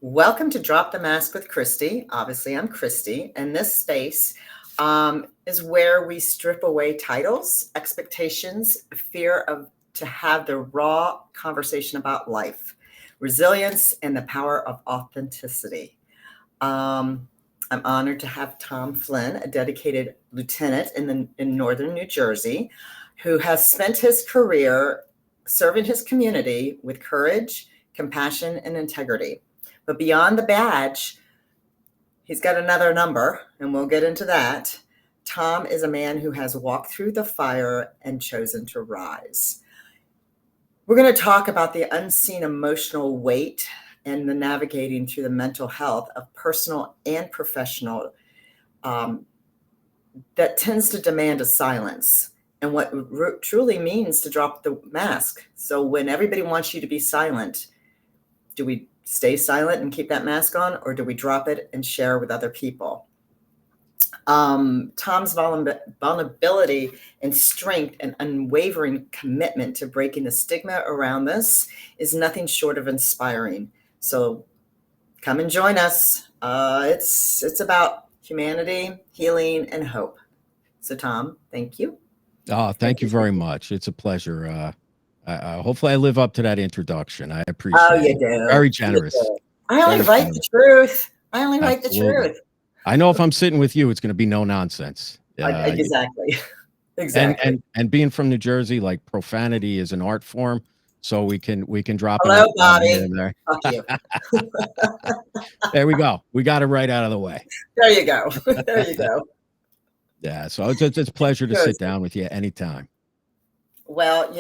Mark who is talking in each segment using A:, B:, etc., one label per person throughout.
A: Welcome to Drop the Mask with Christy. Obviously, I'm Christy, and this space is where we strip away titles, expectations, fear of to have the raw conversation about life, resilience, and the power of authenticity. I'm honored to have Tom Flynn, a dedicated lieutenant in northern New Jersey, who has spent his career serving his community with courage, compassion, and integrity. But beyond the badge, he's got another number, and we'll get into that. Tom is a man who has walked through the fire and chosen to rise. We're going to talk about the unseen emotional weight and the navigating through the mental health of personal and professional that tends to demand a silence and what truly means to drop the mask. So when everybody wants you to be silent, do we stay silent and keep that mask on, or do we drop it and share with other people? Tom's vulnerability and strength and unwavering commitment to breaking the stigma around this is nothing short of inspiring. So come and join us. It's about humanity, healing, and hope. So Tom, thank you.
B: Oh, thank you very much. It's a pleasure. Hopefully I live up to that introduction. I
A: Oh,
B: appreciate
A: you
B: it.
A: do.
B: Very
A: You
B: generous.
A: do. I only
B: Very
A: write the
B: generous.
A: truth. I only write the
B: Absolutely.
A: truth.
B: I know if I'm sitting with you, it's going to be no nonsense.
A: Exactly.
B: And
A: Exactly.
B: and being from New Jersey, like profanity is an art form, so we can drop an
A: Hello,
B: F-bomb here
A: Bobby.
B: and there.
A: Fuck you.
B: There we go. We got it right out of the way.
A: There you go. There you go.
B: Yeah. So it's a pleasure to sit
A: Good.
B: down with you anytime.
A: Well,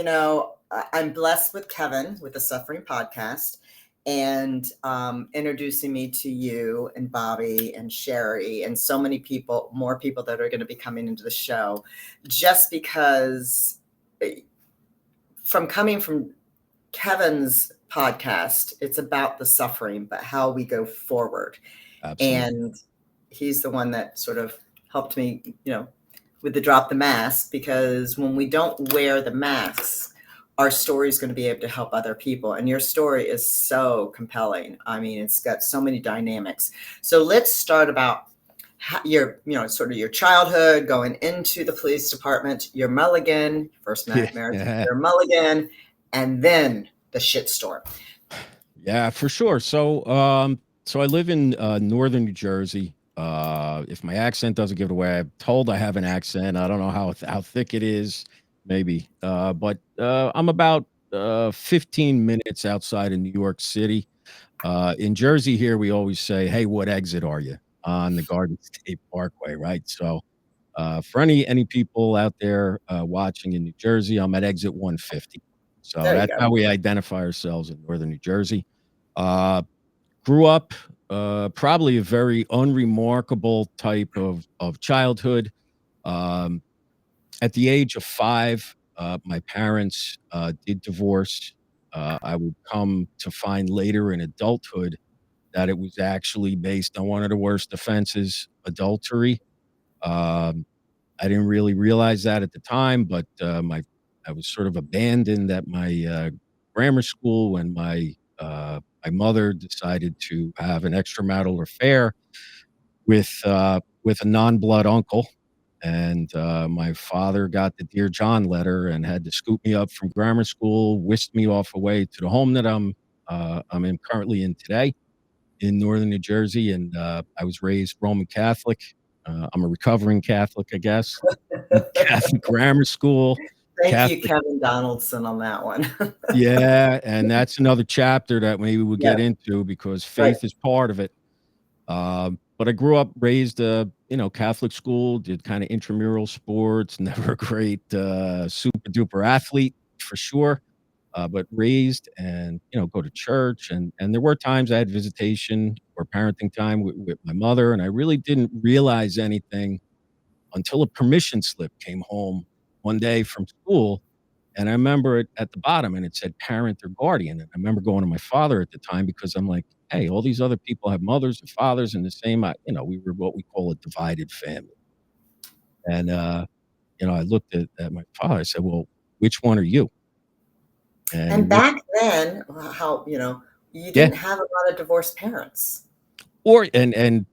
A: I'm blessed with Kevin with the Suffering Podcast and introducing me to you and Bobby and Sherry and so many people, more people that are going to be coming into the show, just because from coming from Kevin's podcast, it's about the suffering, but how we go forward.
B: Absolutely.
A: And he's the one that sort of helped me, with the drop the mask, because when we don't wear the masks, our story is going to be able to help other people. And your story is so compelling. I mean, it's got so many dynamics. So let's start about your, sort of your childhood, going into the police department, your mulligan, first marriage,
B: Yeah.
A: your mulligan, and then the shitstorm.
B: Yeah, for sure. So I live in northern New Jersey. If my accent doesn't give it away, I'm told I have an accent. I don't know how thick it is, maybe. But I'm about 15 minutes outside of New York City. In Jersey here, we always say, "Hey, what exit are you?" on the Garden State Parkway, right? So for any people out there watching in New Jersey, I'm at exit 150. So
A: There you
B: that's
A: go.
B: how we identify ourselves in northern New Jersey. Uh, Grew up probably a very unremarkable type of childhood. Um, at the age of 5, my parents did divorce. I would come to find later in adulthood that it was actually based on one of the worst offenses, adultery. Um, I didn't really realize that at the time, but I was sort of abandoned at my grammar school when my mother decided to have an extramarital affair with a non-blood uncle, and my father got the Dear John letter and had to scoop me up from grammar school, whisked me off away to the home that I'm in currently in today in northern New Jersey, and I was raised Roman Catholic. I'm a recovering Catholic, I guess. Catholic grammar school,
A: Thank you,
B: Catholic.
A: Kevin Donaldson, on that one.
B: Yeah, and that's another chapter that maybe we'll
A: Yeah,
B: get into because
A: right.
B: faith is part of it. But I grew up raised, Catholic school, did kind of intramural sports, never a great super duper athlete for sure, but raised and go to church, and there were times I had visitation or parenting time with my mother, and I really didn't realize anything until a permission slip came home one day from school. And I remember it at the bottom and it said parent or guardian. And I remember going to my father at the time because I'm like, hey, all these other people have mothers and fathers and the same, we were what we call a divided family. And, I looked at my father. I said, well, which one are you?
A: And
B: And
A: back then, how, You
B: Yeah.
A: didn't have a lot of divorced parents.
B: Or and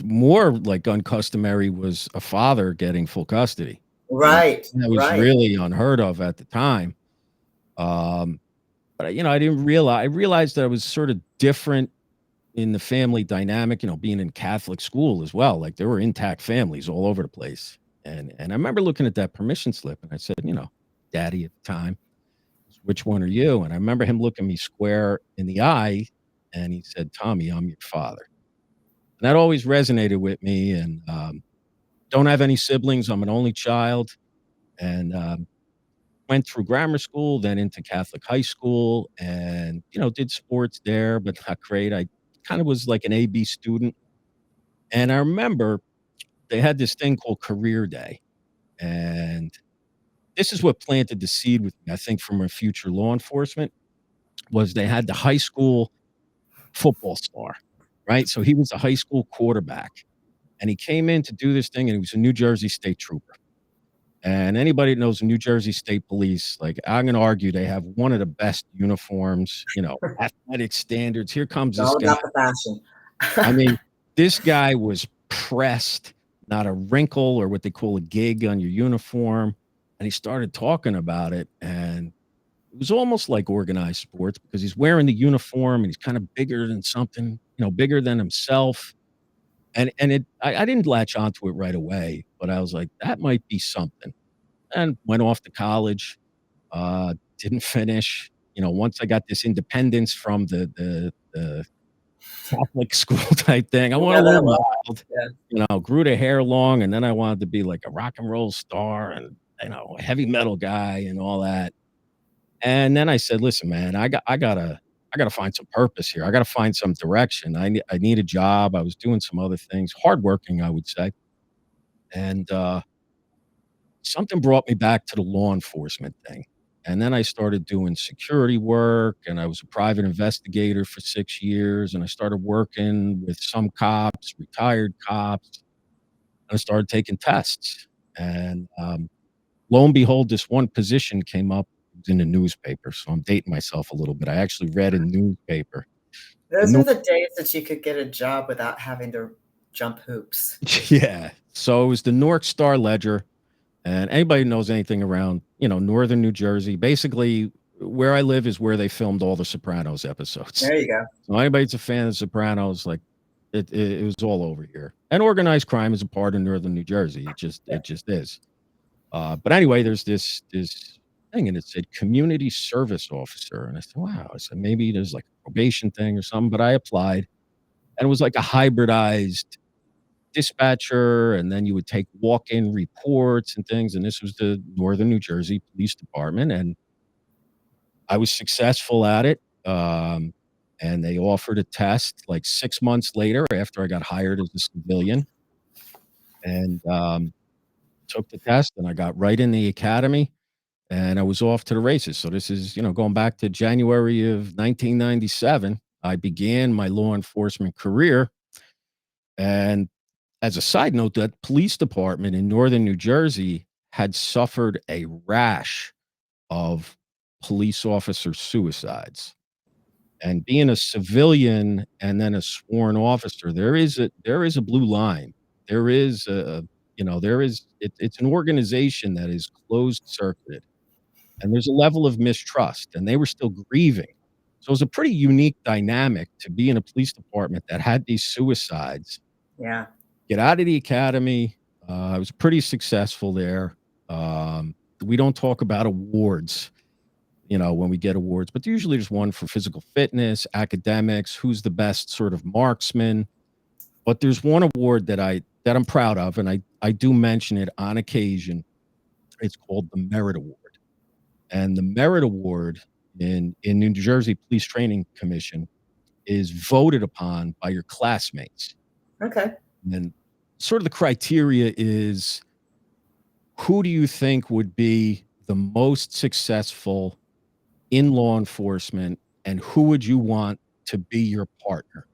B: more like uncustomary was a father getting full custody.
A: Right,
B: That was
A: right.
B: really unheard of at the time. Um, but, I didn't realize I realized that I was sort of different in the family dynamic, being in Catholic school as well. Like, there were intact families all over the place. And I remember looking at that permission slip, and I said, "Daddy," at the time, "which one are you?" And I remember him looking me square in the eye, and he said, "Tommy, I'm your father." And that always resonated with me, and, don't have any siblings, I'm an only child, and, went through grammar school, then into Catholic high school and, did sports there, but not great. I kinda was like an A-B student, and I remember they had this thing called career day, and this is what planted the seed with me, I think, for my future law enforcement, was they had the high school football star, right? So he was a high school quarterback, and he came in to do this thing, and he was a New Jersey State Trooper. And anybody that knows the New Jersey State Police, like, I'm gonna argue they have one of the best uniforms, athletic standards. Here comes
A: It's
B: this
A: all
B: guy.
A: about the
B: I
A: fashion.
B: mean, this guy was pressed, not a wrinkle or what they call a gig on your uniform, and he started talking about it, and it was almost like organized sports because he's wearing the uniform, and he's kinda bigger than something, bigger than himself, and I didn't latch onto it right away, but I was like, "That might be something." And went off to college, didn't finish. Once I got this independence from the Catholic school type thing, I
A: You
B: went a
A: know that
B: little
A: well.
B: wild,
A: Yeah.
B: grew the hair long, and then I wanted to be like a rock and roll star and, a heavy metal guy and all that. And then I said, "Listen, man, I gotta find some purpose here. I gotta find some direction. I need a job." I was doing some other things, hardworking, I would say. And, something brought me back to the law enforcement thing, and then I started doing security work, and I was a private investigator for 6 years, and I started working with some cops, retired cops, and I started taking tests, and, lo and behold, this one position came up. It was in the newspaper, so I'm dating myself a little bit. I actually read a newspaper. The
A: Those
B: new
A: were the days that you could get a job without having to jump hoops.
B: Yeah. So, it was the North Star Ledger. And anybody who knows anything around, northern New Jersey, basically where I live is where they filmed all the Sopranos episodes.
A: There you go.
B: So anybody that's a fan of Sopranos, like it was all over here. And organized crime is a part of northern New Jersey.
A: Yeah.
B: It just is. But anyway, there's this thing, and it said community service officer, and I said, wow. I said maybe there's like a probation thing or something. But I applied, and it was like a hybridized dispatcher, and then you would take walk-in reports and things, and this was the Northern New Jersey Police Department, and I was successful at it, and they offered a test, like, 6 months later after I got hired as a civilian, and, took the test, and I got right in the academy, and I was off to the races. So this is, going back to January of 1997, I began my law enforcement career, and as a side note, that police department in Northern New Jersey had suffered a rash of police officer suicides. And being a civilian and then a sworn officer, there is a blue line. There is it's an organization that is closed circuited, and there's a level of mistrust, and they were still grieving. So it was a pretty unique dynamic to be in a police department that had these suicides,
A: Yeah.
B: get out of the academy. I was pretty successful there. We don't talk about awards, when we get awards, but usually there's one for physical fitness, academics, who's the best sort of marksman. But there's one award that I'm proud of, and I do mention it on occasion. It's called the Merit Award, and the Merit Award in New Jersey Police Training Commission is voted upon by your classmates,
A: Okay.
B: and sort of the criteria is who do you think would be the most successful in law enforcement, and who would you want to be your partner?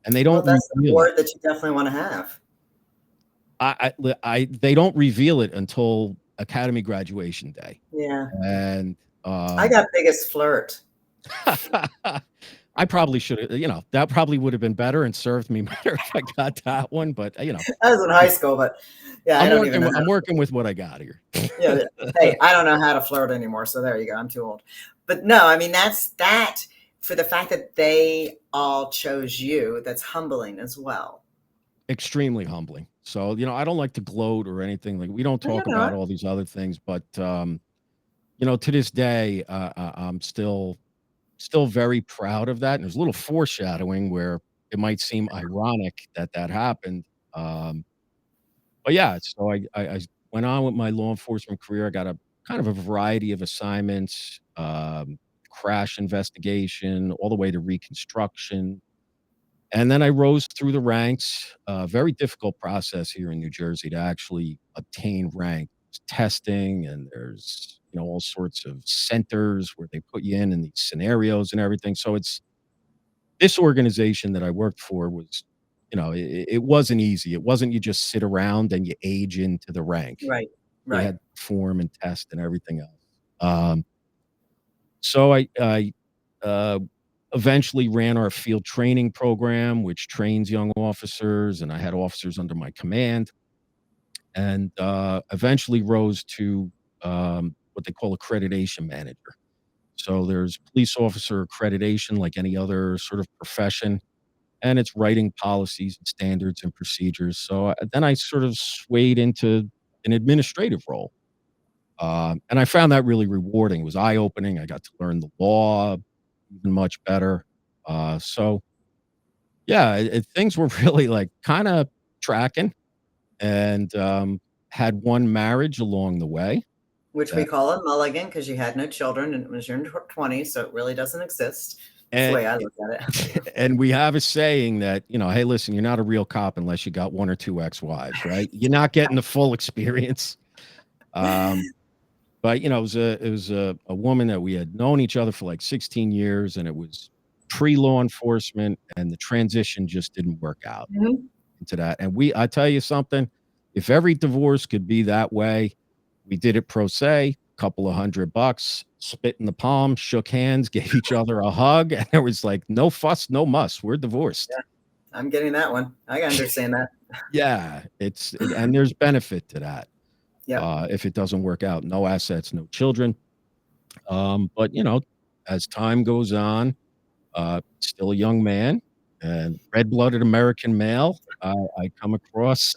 B: And they
A: Well,
B: don't
A: that's an
B: reveal it.
A: award that you definitely wanna have.
B: They don't reveal it until academy graduation day.
A: Yeah.
B: And,
A: I got biggest flirt.
B: I probably should have, that probably would have been better and served me better if I got that one, but,
A: I was in high school, but yeah, I don't even know how
B: I'm
A: to.
B: working with what I got here.
A: Yeah, yeah. Hey, I don't know how to flirt anymore, so there you go. I'm too old. But no, I mean that's that for the fact that they all chose you. That's humbling as well.
B: Extremely humbling. So, I don't like to gloat or anything, like, we don't
A: Well, you
B: talk
A: know
B: about
A: it.
B: all these other things, but, to this day, I'm still very proud of that, and there's a little foreshadowing where it might seem ironic that that happened, but yeah, so I went on with my law enforcement career. I got a kind of a variety of assignments, crash investigation, all the way to reconstruction, and then I rose through the ranks. Very difficult process here in New Jersey to actually obtain rank. There's testing, and there's, all sorts of centers where they put you in these scenarios and everything. So it's this organization that I worked for was, it wasn't easy. It wasn't you just sit around and you age into the rank.
A: Right,
B: You
A: right.
B: had to perform and test and everything else. So I eventually ran our field training program, which trains young officers, and I had officers under my command, and eventually rose to what they call accreditation manager. So there's police officer accreditation, like any other sort of profession, and it's writing policies and standards and procedures. So then I sort of swayed into an administrative role. And I found that really rewarding. It was eye opening. I got to learn the law even much better. So yeah, things were really like kind of tracking, and had one marriage along the way.
A: Which we
B: That,
A: call a mulligan because you had no children and it was your 20s, so it really doesn't exist. That's the
B: and,
A: way I look at it.
B: and we have a saying that, hey, listen, you're not a real cop unless you got one or two ex-wives, right? You're not getting the full experience. Um, But, it was a woman that we had known each other for like 16 years, and it was pre-law enforcement, and the transition just didn't work out
A: Mhm.
B: into that. And I tell you something, if every divorce could be that way, we did it pro se, couple of $100, spit in the palm, shook hands, gave each other a hug, and there was like no fuss, no muss. We're divorced.
A: Yeah, I'm getting that one. I understand that.
B: Yeah, and there's benefit to that.
A: Yep.
B: If it doesn't work out, no assets, no children. But as time goes on, still a young man and red-blooded American male, I come across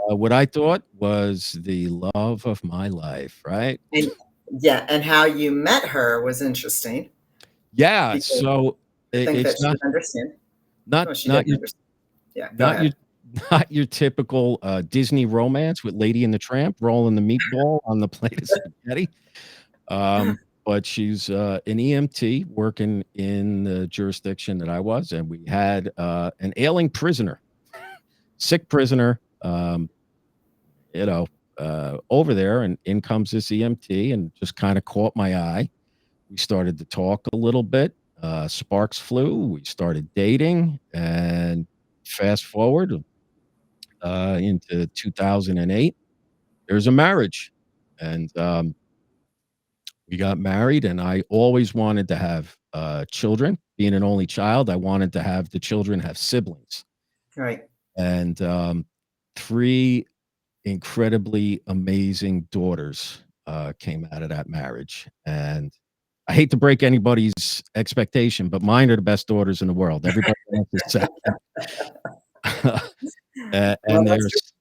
B: what I thought was the love of my life, right?
A: And yeah, and how you met her was interesting
B: Yeah,
A: because
B: so
A: I think
B: it's
A: that she didn't understand.
B: not
A: Well, she
B: not
A: didn't
B: your
A: understand. Yeah, go
B: not your
A: ahead.
B: not your typical Disney romance with Lady and the Tramp rolling the meatball on the plate of spaghetti. But she's an EMT working in the jurisdiction that I was, and we had an ailing prisoner, sick prisoner, you know, over there, and in comes this EMT and just kind of caught my eye. We started to talk a little bit. Sparks flew. We started dating, and fast forward into 2008, there's a marriage, and we got married, and I always wanted to have children. Being an only child, I wanted to have the children have siblings,
A: Right.
B: and three incredibly amazing daughters came out of that marriage. And I hate to break anybody's expectation, but mine are the best daughters in the world. Everybody else is second.
A: Well,
B: And they're
A: that's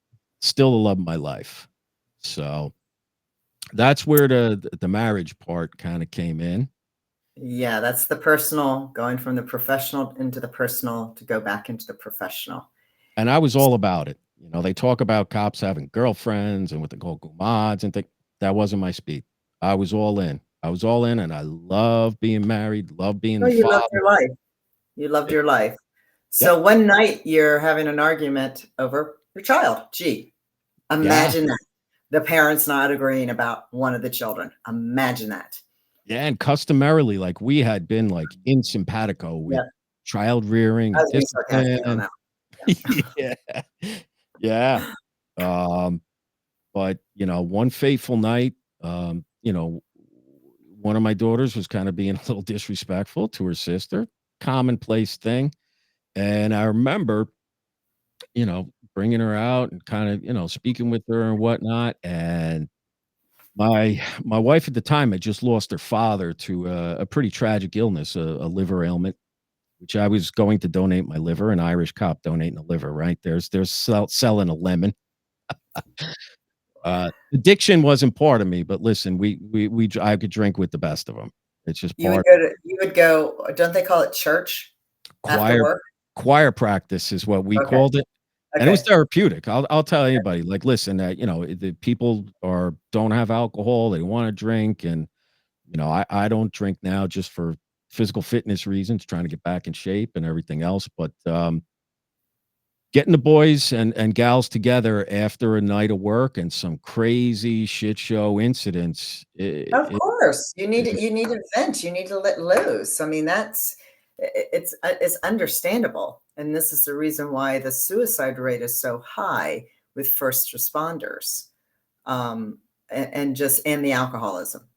B: still the love of my life. So that's where the marriage part kind of came in.
A: yeah, that's the personal, going from the professional into the personal to go back into the professional.
B: And I was all about it. They talk about cops having girlfriends and what they call gumads and think that wasn't my speed. I was all in. I was all in, and I love being married, love being
A: Oh,
B: the
A: you loved
B: father.
A: your life. You loved
B: Yep.
A: your life.
B: Yep.
A: So one night you're having an argument over your child. Gee,
B: Yeah.
A: imagine that. The parents not agreeing about one of the children. Imagine that.
B: Yeah, and customarily, like, we had been, like, in simpatico with
A: Yeah,
B: child rearing
A: I
B: and
A: was being sarcastic on
B: discipline.
A: that.
B: Yeah. Yeah. Um, but, one fateful night, one of my daughters was kinda being a little disrespectful to her sister, commonplace thing. And I remember, bringing her out and kind of, speaking with her and whatnot. And my wife at the time had just lost her father to a pretty tragic illness, a liver ailment, which I was going to donate my liver, an Irish cop donating a liver, right? There's selling a lemon. Addiction wasn't part of me, but listen, I could drink with the best of them. It's just part
A: You would go, don't they call it church after
B: choir
A: work?
B: choir practice is what we
A: Okay.
B: called it, and it was
A: Okay.
B: therapeutic. I'll tell anybody, like, listen, the people don't have alcohol, they wanna drink, and, I don't drink now just for physical fitness reasons, trying to get back in shape and everything else, but, getting the boys and gals together after a night of work and some crazy shit show incidents,
A: Of
B: it
A: course,
B: it
A: you need to vent, you need to let loose. I mean, it's understandable, and this is the reason why the suicide rate is so high with first responders, and the alcoholism.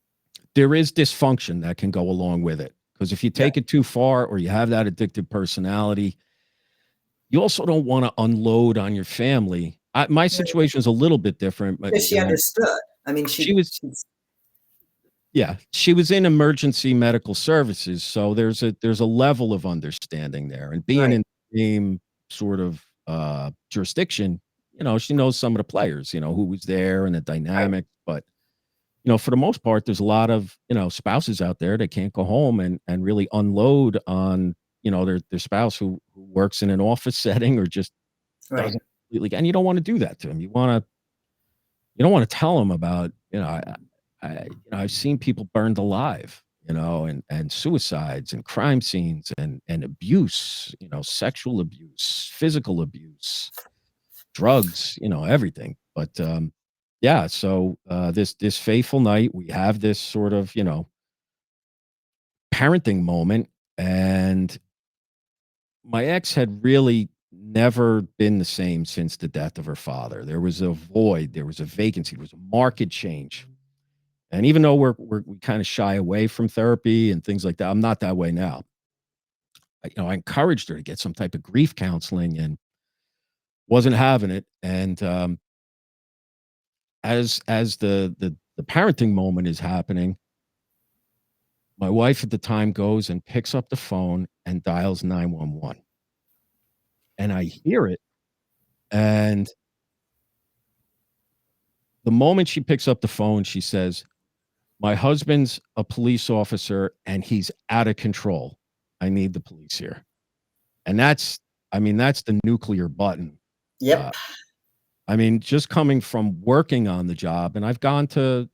B: there is dysfunction that can go along with it, because if you
A: Yeah,
B: take it too far or you have that addictive personality, you also don't wanna unload on your family. My
A: right,
B: situation is a little bit different, but,
A: because she understood. I mean,
B: she was
A: she's
B: yeah, she was in emergency medical services, so there's a level of understanding there, and being
A: right,
B: in the same sort of, jurisdiction, she knows some of the players, who was there and the
A: right,
B: dynamic, but, for the most part, there's a lot of, spouses out there that can't go home and really unload on, their spouse who works in an office setting or just
A: right.
B: doesn't completely, and you don't wanna do that to them. You don't wanna tell them about, I've seen people burned alive, and suicides and crime scenes and abuse, sexual abuse, physical abuse, drugs, everything. But, yeah, so, this fateful night, we have this sort of, parenting moment, and my ex had really never been the same since the death of her father. There was a void, there was a vacancy, there was a market change. And even though we kind of shy away from therapy and things like that, I'm not that way now. I encouraged her to get some type of grief counseling and wasn't having it. And as the parenting moment is happening, my wife at the time goes and picks up the phone and dials 911. And I hear it. And the moment she picks up the phone, she says, "My husband's a police officer and he's out of control. I need the police here." And that's the nuclear button. Uh,
A: Yep,
B: just coming from working on the job, and I've gone to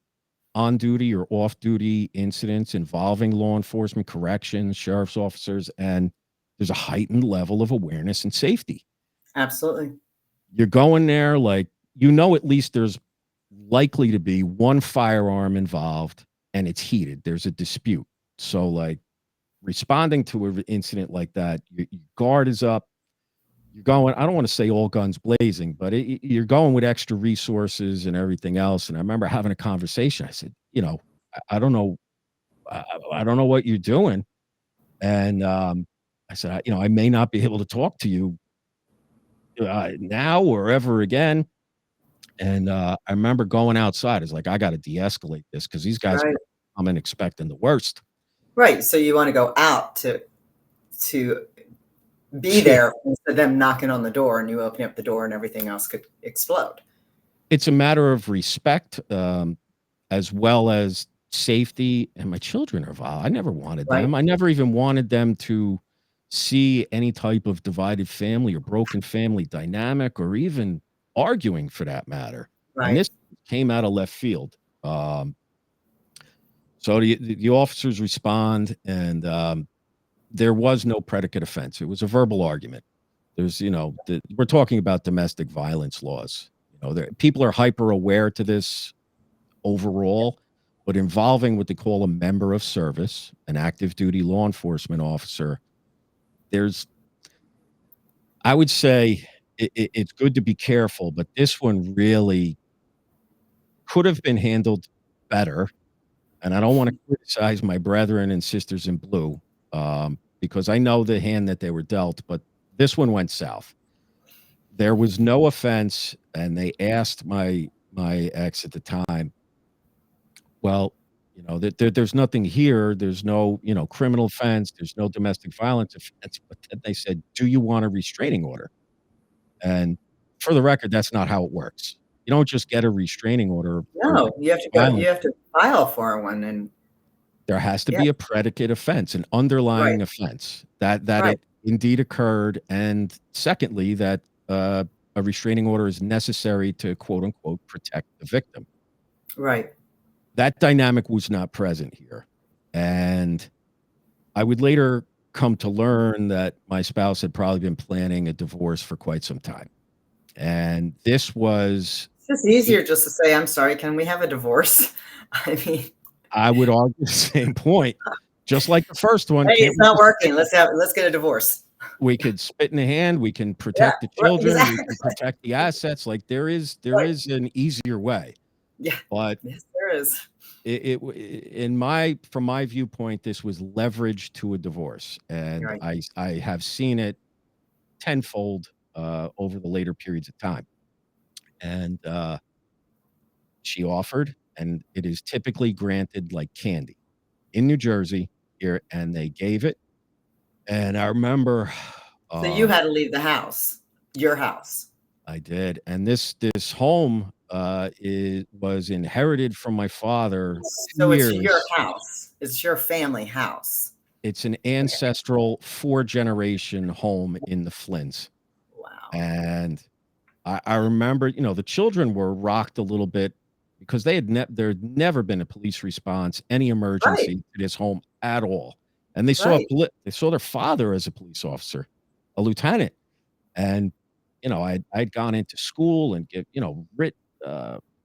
B: on duty or off duty incidents involving law enforcement, corrections, sheriff's officers, and there's a heightened level of awareness and safety.
A: absolutely.
B: You're going there like, at least there's likely to be one firearm involved and it's heated. There's a dispute. So, like, responding to an incident like that, your guard is up. You're going, I don't want to say all guns blazing, but you're going with extra resources and everything else. And I remember having a conversation. I said, I don't know, I don't know what you're doing. And I said, I may not be able to talk to you now or ever again. And I remember going outside. It's like, I got to de-escalate this because these guys
A: Right,
B: are coming expecting the worst.
A: right. So you want to go out to be there instead of them knocking on the door and you opening up the door and everything else could explode.
B: It's a matter of respect, as well as safety, and my children are involved. I never wanted
A: Right,
B: them. I never even wanted them to see any type of divided family or broken family dynamic or even arguing for that matter. And
A: right,
B: this came out of left field. So the officers respond, and there was no predicate offense. It was a verbal argument. There's, we're talking about domestic violence laws. People are hyper aware to this overall, but involving what they call a member of service, an active duty law enforcement officer, there's, I would say, it's good to be careful, but this one really could have been handled better. And I don't want to criticize my brethren and sisters in blue, because I know the hand that they were dealt, but this one went south. There was no offense, and they asked my ex at the time, well, there's nothing here. There's no, criminal offense. There's no domestic violence offense. But then they said, do you want a restraining order? And for the record, that's not how it works. You don't just get a restraining order for
A: No, you have to go. You
B: violence.
A: have to file for one, and
B: There has to
A: yeah,
B: be a predicate offense, an underlying
A: right,
B: offense that
A: right,
B: it indeed occurred, and secondly, that a restraining order is necessary to quote unquote protect the victim.
A: right.
B: That dynamic was not present here, and I would later come to learn that my spouse had probably been planning a divorce for quite some time, and this was.
A: It's just easier just to say, "I'm sorry. Can we have a divorce?" I mean,
B: I would argue the same point, just like the first one.
A: hey,
B: Can't
A: it's
B: we
A: not
B: just
A: working. Let's get a divorce.
B: we could spit in the hand, we can
A: Yeah,
B: protect the
A: right,
B: children, we can
A: exactly.
B: protect the assets. Like there
A: Right.
B: is an easier way.
A: Yeah.
B: But
A: Yes, there is.
B: from my viewpoint, this was leverage to a divorce, and
A: Right.
B: I have seen it tenfold over the later periods of time. And she offered, and it is typically granted like candy in New Jersey here, and they gave it. And I remember,
A: So you
B: uh,
A: had to leave the house, your house.
B: I did, and this home was inherited from my father
A: So it's your
B: years.
A: house. It's your family house.
B: It's an ancestral 4-generation home in the Flynns,
A: Wow.
B: and I remember, the children were rocked a little bit because there had never been a police response, any
A: Right.
B: emergency to this home at all, and
A: Right.
B: they saw their father as a police officer, a lieutenant. And, I'd gone into school and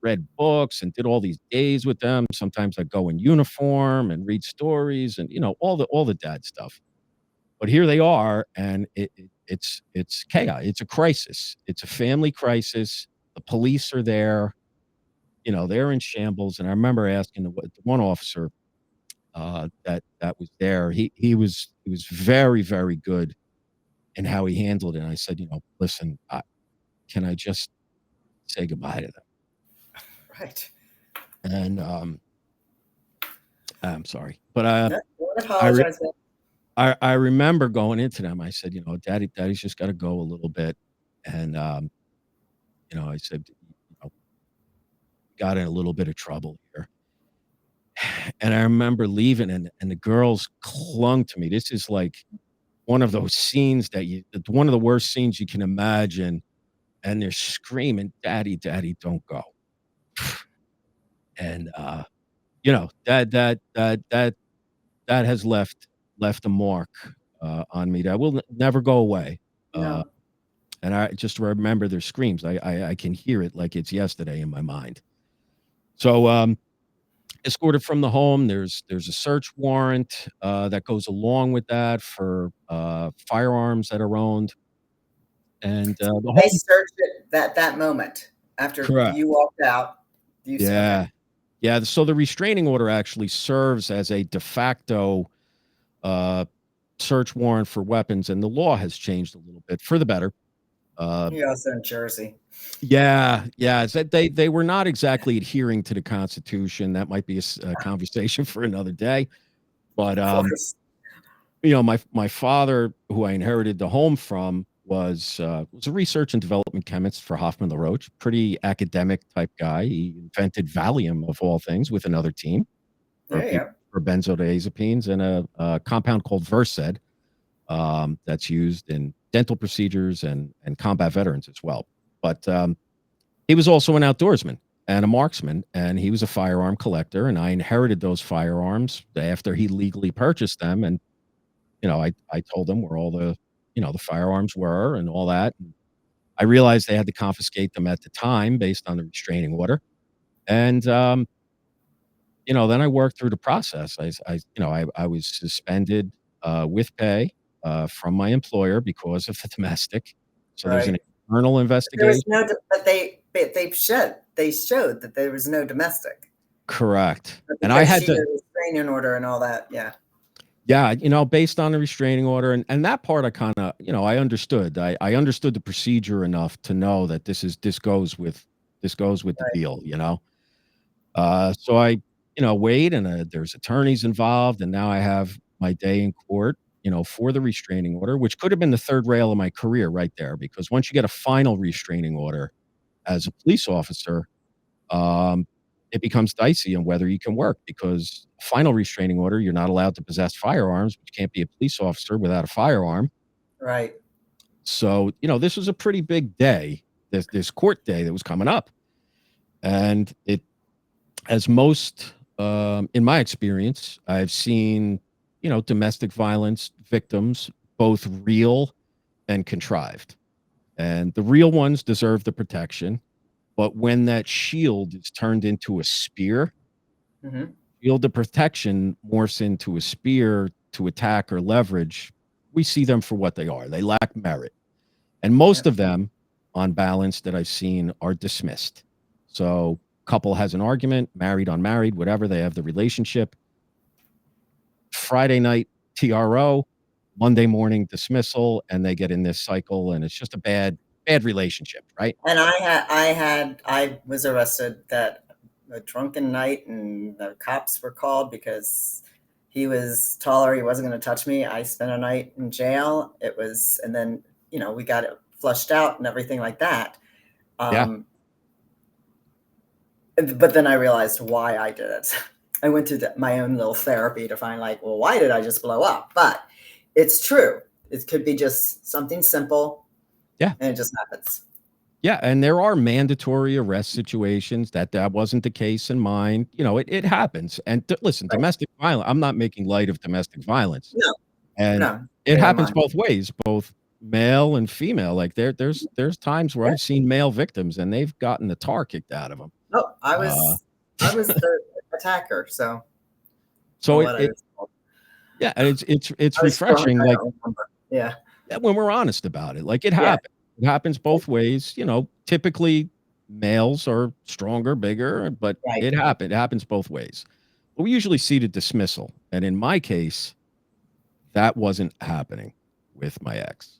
B: read books and did all these days with them. Sometimes I'd go in uniform and read stories and, all the dad stuff. But here they are, and it's chaos. It's a crisis. It's a family crisis. The police are there. They're in shambles. And I remember asking the one officer that was there. He was very, very good in how he handled it. And I said, listen, can I just say goodbye to them?
A: Right.
B: And I'm sorry, but
A: No, don't
B: I re-
A: apologize.
B: I remember going into them. I said, Daddy's just got to go a little bit, and I said, got in a little bit of trouble here. And I remember leaving, and the girls clung to me. This is like one of those scenes one of the worst scenes you can imagine. And they're screaming, "Daddy, Daddy, don't go!" And that has left a mark on me that will never go away. Uh,
A: No.
B: and I just remember their screams. I can hear it like it's yesterday in my mind. So escorted from the home. There's a search warrant that goes along with that for firearms that are owned, and the
A: They
B: home.
A: searched it that moment after
B: Correct.
A: you walked out. Okay.
B: Yeah. Yeah. So the restraining order actually serves as a de facto uh, search warrant for weapons, and the law has changed a little bit for the better. Uh,
A: You're also in Jersey.
B: yeah, yeah, it's that they were not exactly adhering to the Constitution. That might be a conversation for another day. But
A: Of course.
B: my father, who I inherited the home from, was a research and development chemist for Hoffman LaRoche, pretty academic type guy. He invented Valium of all things with another team for
A: There you
B: people
A: go.
B: for benzodiazepines and a compound called Versed that's used in dental procedures and combat veterans as well. But he was also an outdoorsman and a marksman, and he was a firearm collector. And I inherited those firearms after he legally purchased them. And I told him where all the firearms were and all that. And I realized they had to confiscate them at the time based on the restraining order. And then I worked through the process. I was suspended with pay from my employer because of the domestic. So there's an
A: Right.
B: internal
A: There was
B: investigation.
A: no, but they showed that there was no domestic,
B: Correct.
A: but
B: And I
A: because
B: had
A: she
B: to,
A: did a restraining order and all that. Yeah.
B: Yeah, based on the restraining order and that part I kinda, I understood. I understood the procedure enough to know that this goes with the
A: Right,
B: deal, so I, wait and, there's attorneys involved, and now I have my day in court, for the restraining order, which could have been the 3rd rail of my career right there, because once you get a final restraining order as a police officer, um, it becomes dicey on whether you can work because final restraining order, you're not allowed to possess firearms, but you can't be a police officer without a firearm.
A: right.
B: So, this was a pretty big day, this court day that was coming up. And it, as most, in my experience, I've seen, domestic violence victims, both real and contrived. And the real ones deserve the protection. But when that shield is turned into a spear,
A: Mhm.
B: shield of protection morphs into a spear to attack or leverage, we see them for what they are. They lack merit. And most
A: Yep.
B: of them, on balance, that I've seen are dismissed. So, couple has an argument, married, unmarried, whatever, they have the relationship. Friday night TRO, Monday morning dismissal, and they get in this cycle, and it's just a bad relationship, right?
A: And I was arrested that a drunken night, and the cops were called because he was taller. He wasn't going to touch me. I spent a night in jail. It was, and then we got it flushed out and everything like that.
B: Yeah.
A: But then I realized why I did it. I went to my own little therapy to find like, well, why did I just blow up? But it's true. It could be just something simple,
B: Yeah.
A: and it just happens.
B: Yeah, and there are mandatory arrest situations that wasn't the case in mine. It happens. And listen,
A: Right?
B: domestic violence, I'm not making light of domestic violence.
A: No,
B: And
A: no,
B: it
A: neither am
B: happens
A: I.
B: both ways, both male and female. Like there's times where
A: Yeah.
B: I've seen male victims and they've gotten the tar kicked out of them.
A: Oh,
B: Uh,
A: I was the attacker. So,
B: so
A: or
B: it
A: what I
B: it
A: was told.
B: yeah, and it's
A: I was drunk.
B: refreshing,
A: I
B: like,
A: don't remember. Yeah,
B: when we're honest about it. Like, it
A: yeah,
B: happens. It happens both ways. Typically males are stronger, bigger, but
A: right.
B: it happens both ways. But we usually see the dismissal, and in my case, that wasn't happening with my ex,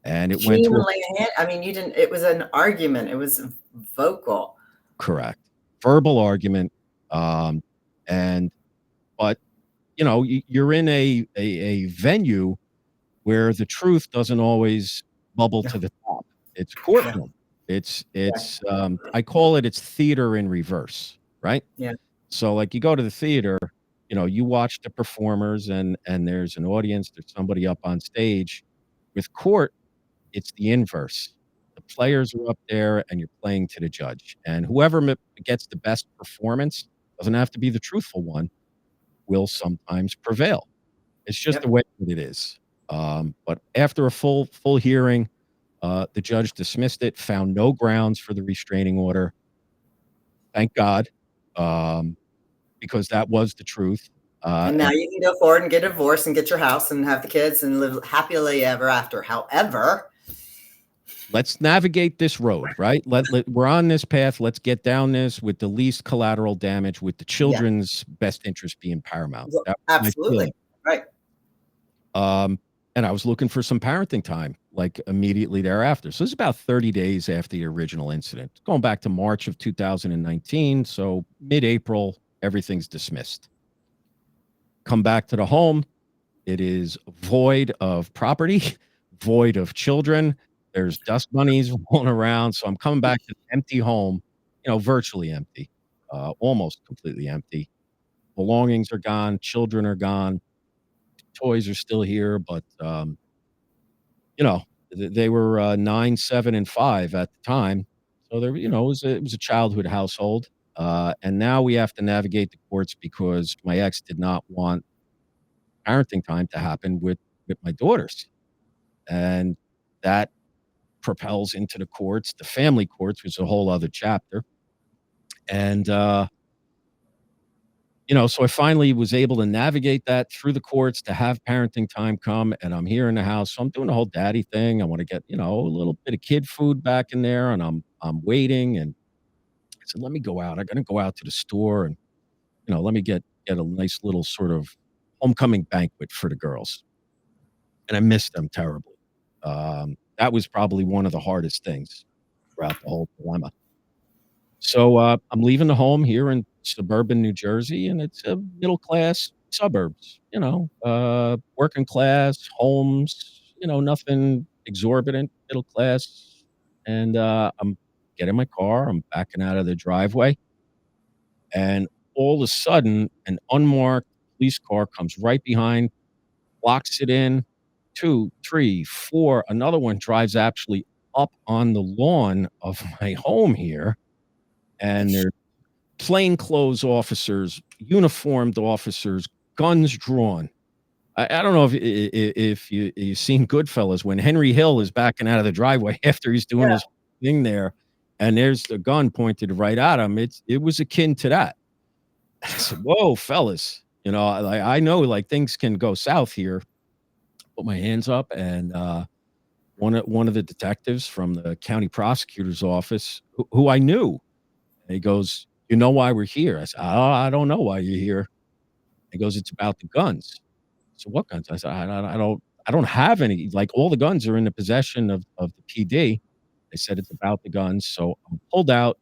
B: and it
A: She
B: went
A: didn't
B: to
A: even
B: a
A: lay a hand. I mean, you didn't. It was an argument. It was vocal.
B: correct verbal argument, um, and but, you're in a venue where the truth doesn't always bubble
A: No,
B: to the top. It's a
A: yeah,
B: courtroom.
A: yeah,
B: I call it's theater in reverse, right?
A: yeah.
B: So, like, you go to the theater, you watch the performers and there's an audience, there's somebody up on stage. With court, it's the inverse. The players are up there and you're playing to the judge, and whoever gets the best performance, doesn't have to be the truthful one, will sometimes prevail. It's just the
A: Yep.
B: way that it is. But after a full hearing, the judge dismissed it, found no grounds for the restraining order. Thank God, um, because that was the truth.
A: And now
B: And
A: you can go forward and get a divorce and get your house and have the kids and live happily ever after. However,
B: let's navigate this road, right? We're on this path. Let's get down this with the least collateral damage, with the
A: yeah,
B: children's best interest being paramount.
A: well,
B: That was my
A: absolutely.
B: feeling.
A: Right.
B: Um, and I was looking for some parenting time, like, immediately thereafter. So this is about 30 days after the original incident, going back to March of 2019. So mid-April, everything's dismissed. Come back to the home. It is void of property, void of children. There's dust bunnies rolling around. So I'm coming back to an empty home, virtually empty, almost completely empty. Belongings are gone. Children are gone. Toys are still here, but you know, they were 9, 7, and 5 at the time. So there, it was a childhood household. And now we have to navigate the courts because my ex did not want parenting time to happen with my daughters, and that propels into the courts, the family courts, which is a whole other chapter. And so I finally was able to navigate that through the courts to have parenting time come, and I'm here in the house. So I'm doing the whole daddy thing. I want to get, a little bit of kid food back in there, and I'm waiting. And I said, let me go out. I'm gonna go out to the store and, let me get a nice little sort of homecoming banquet for the girls, and I missed them terribly. That was probably one of the hardest things throughout the whole dilemma. So, I'm leaving the home here in suburban New Jersey, and it's a middle class suburbs, working class homes, nothing exorbitant, middle class. And, I'm getting in my car, I'm backing out of the driveway, and all of a sudden, an unmarked police car comes right behind, blocks it in, 2, 3, 4. Another one drives actually up on the lawn of my home here, and they're plainclothes officers, uniformed officers, guns drawn. I don't know if you've seen Goodfellas when Henry Hill is backing out of the driveway after he's doing
A: Yeah.
B: his thing there, and there's the gun pointed right at him. It was akin to that. I said, "Whoa, fellas," I know like things can go south here. Put my hands up, and one of the detectives from the county prosecutor's office, who I knew, he goes, "You know why we're here?" I said, "Oh, I don't know why you're here." He goes, "It's about the guns." So "What guns?" I said, "I don't have any, like, all the guns are in the possession of the PD." They said, "It's about the guns." So I'm pulled out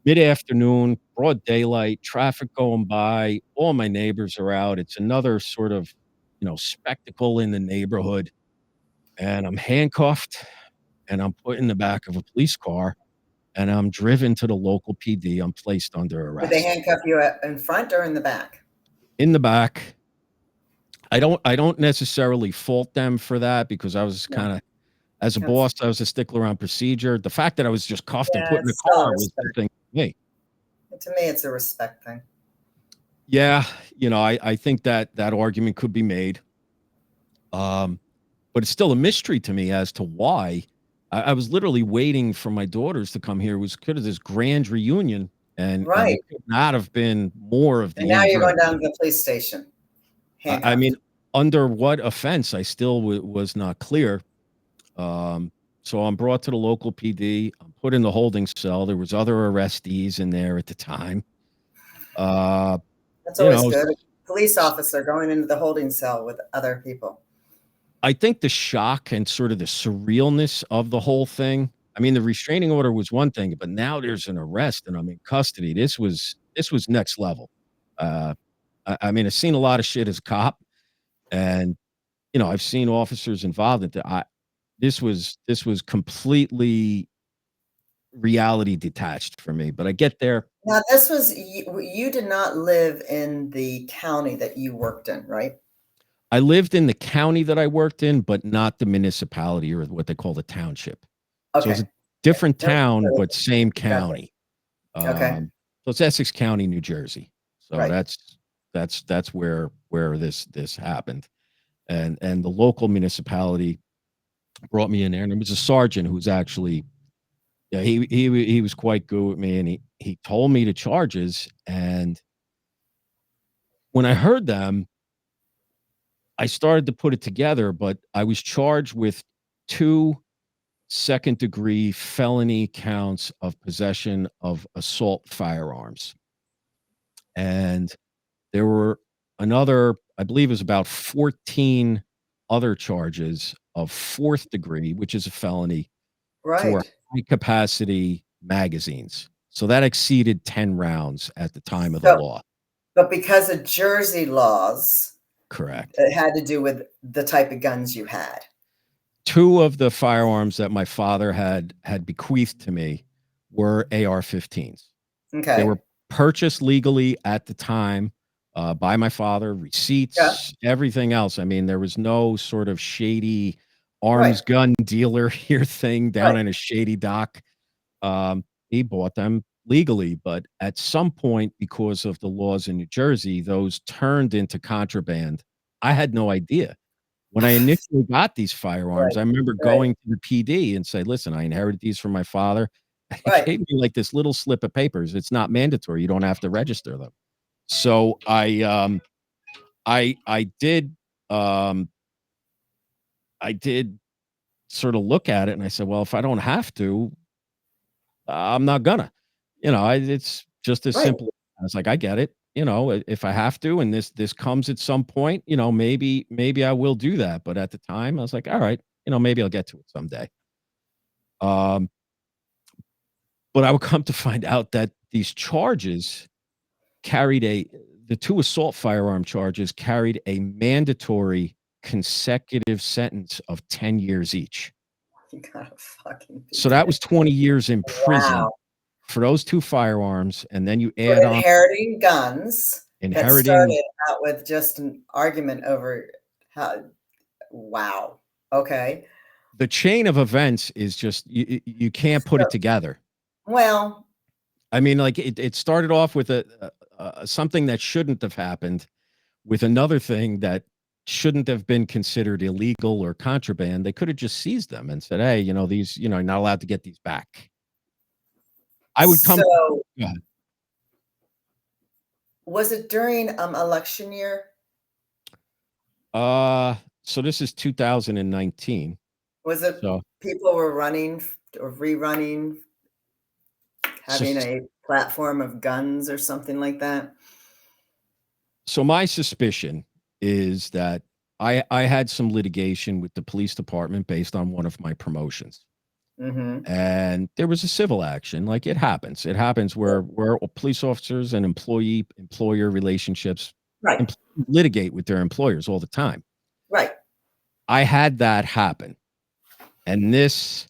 B: mid-afternoon, broad daylight, traffic going by, all my neighbors are out. It's another sort of, spectacle in the neighborhood, and I'm handcuffed, and I'm put in the back of a police car, and I'm driven to the local PD. I'm placed under
A: Did they
B: arrest.
A: handcuff you in front or in the back?
B: In the back. I don't necessarily fault them for that because I was
A: No.
B: kinda as a
A: That's
B: boss, I was a stickler on procedure. The fact that I was just cuffed and
A: yeah,
B: put in a
A: it's still a
B: car was the
A: respect.
B: thing for me.
A: To me, it's a respect thing.
B: Yeah, I think that that argument could be made, um, but it's still a mystery to me as to why. I was literally waiting for my daughters to come here. It was kind of this grand reunion, and it
A: Right.
B: could not have been more of
A: And
B: the
A: now you're
B: inverse.
A: going down to the police station,
B: I mean,
A: handcuffed.
B: under what offense, I still was not clear. Um, so I'm brought to the local PD. I'm put in the holding cell. There was other arrestees in there at the time. Uh,
A: That's
B: you
A: always
B: know,
A: good. A police
B: s-
A: officer going into the holding cell with other people.
B: I think the shock and sort of the surrealness of the whole thing. I mean, the restraining order was one thing, but now there's an arrest and I'm in custody. This was next level. Uh, I mean, I've seen a lot of shit as a cop, and I've seen officers involved in that. This was completely reality detached for me, but I get there.
A: Now, this was you did not live in the county that you worked in, right?
B: I lived in the county that I worked in, but not the municipality or what they call the township. So it's
A: Okay.
B: a different
A: Never
B: town,
A: familiar
B: but same
A: Gotcha.
B: county.
A: Okay.
B: So it's Essex County, New Jersey. So
A: Right.
B: that's where this happened. And the local municipality brought me in there, and it was a sergeant who's actually, yeah, he was quite good with me, and he told me the charges, and when I heard them, I started to put it together, but I was charged with 2 second-degree felony counts of possession of assault firearms, and there were another, I believe it was about 14 other charges of 4th degree, which is a felony, for
A: Right.
B: high-capacity magazines. So that exceeded 10 rounds at the time of the
A: So,
B: law.
A: but because of Jersey laws,
B: Correct.
A: it had to do with the type of guns you had.
B: 2 of the firearms that my father had bequeathed to me were AR-15s. They were
A: Okay.
B: purchased legally at the time, by my father,
A: Yeah.
B: receipts, everything else. I mean, there was no sort of shady
A: Right.
B: arms gun dealer here thing down
A: Right.
B: in a shady dock. He bought them legally, but at some point, because of the laws in New Jersey, those turned into contraband. I had no idea. When I initially got these firearms,
A: Right.
B: I remember
A: Right.
B: going to the PD and say, "Listen, I inherited these from my father." He
A: Right.
B: gave me, like, this little slip of papers. It's not mandatory. You don't have to register them. So I um, I did sorta look at it and I said, "Well, if I don't have to, I'm not gonna." It's just as
A: Right.
B: simple. I was like, "I get it." if I have to, and this comes at some point, maybe I will do that. But at the time, I was like, all right, maybe I'll get to it someday. Um, but I would come to find out that these charges carried a the two assault firearm charges carried a mandatory consecutive sentence of 10 years each.
A: You gotta fucking be
B: So that
A: kidding.
B: was 20 years in prison
A: Wow.
B: for those two firearms, and then you
A: For
B: add on
A: inheriting guns that
B: inheriting.
A: started out with just an argument over how wow. Okay.
B: The chain of events is just you can't put
A: So
B: it together.
A: well,
B: I mean, like, it started off with something that shouldn't have happened, with another thing that shouldn't have been considered illegal or contraband. They could have just seized them and said, "Hey, these, you're not allowed to get these back." I would come.
A: so
B: Yeah.
A: was it during election year?
B: So this is 2019.
A: Was it
B: So
A: people were running or rerunning,
B: so
A: having a platform of guns or something like that?
B: so my suspicion is that I had some litigation with the police department based on one of my promotions.
A: Mhm.
B: And there was a civil action. Like, it happens. It happens where police officers and employer relationships
A: Right,
B: litigate with their employers all the time.
A: right.
B: I had that happen. And this,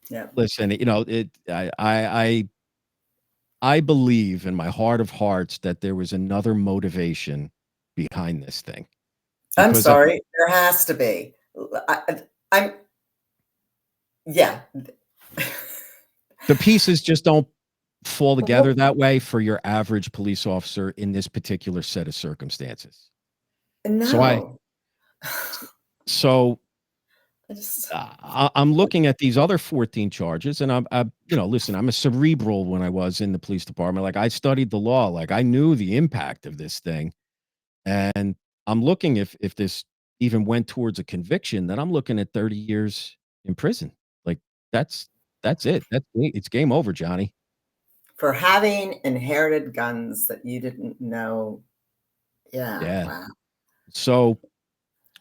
A: Yeah.
B: listen, I believe in my heart of hearts that there was another motivation behind this thing,
A: I'm
B: because of
A: sorry, there has to be. I'm yeah.
B: the pieces just don't fall
A: Well,
B: together that way for your average police officer in this particular set of circumstances. So I
A: no.
B: so
A: I just
B: I'm looking at these other 14 charges, and listen, I'm a cerebral when I was in the police department. Like, I studied the law, like, I knew the impact of this thing, and I'm looking, if this even went towards a conviction, then I'm looking at 30 years in prison. Like, that's that's it. It's game over, Johnny.
A: for having inherited guns that you didn't know. Yeah,
B: Yeah.
A: wow.
B: So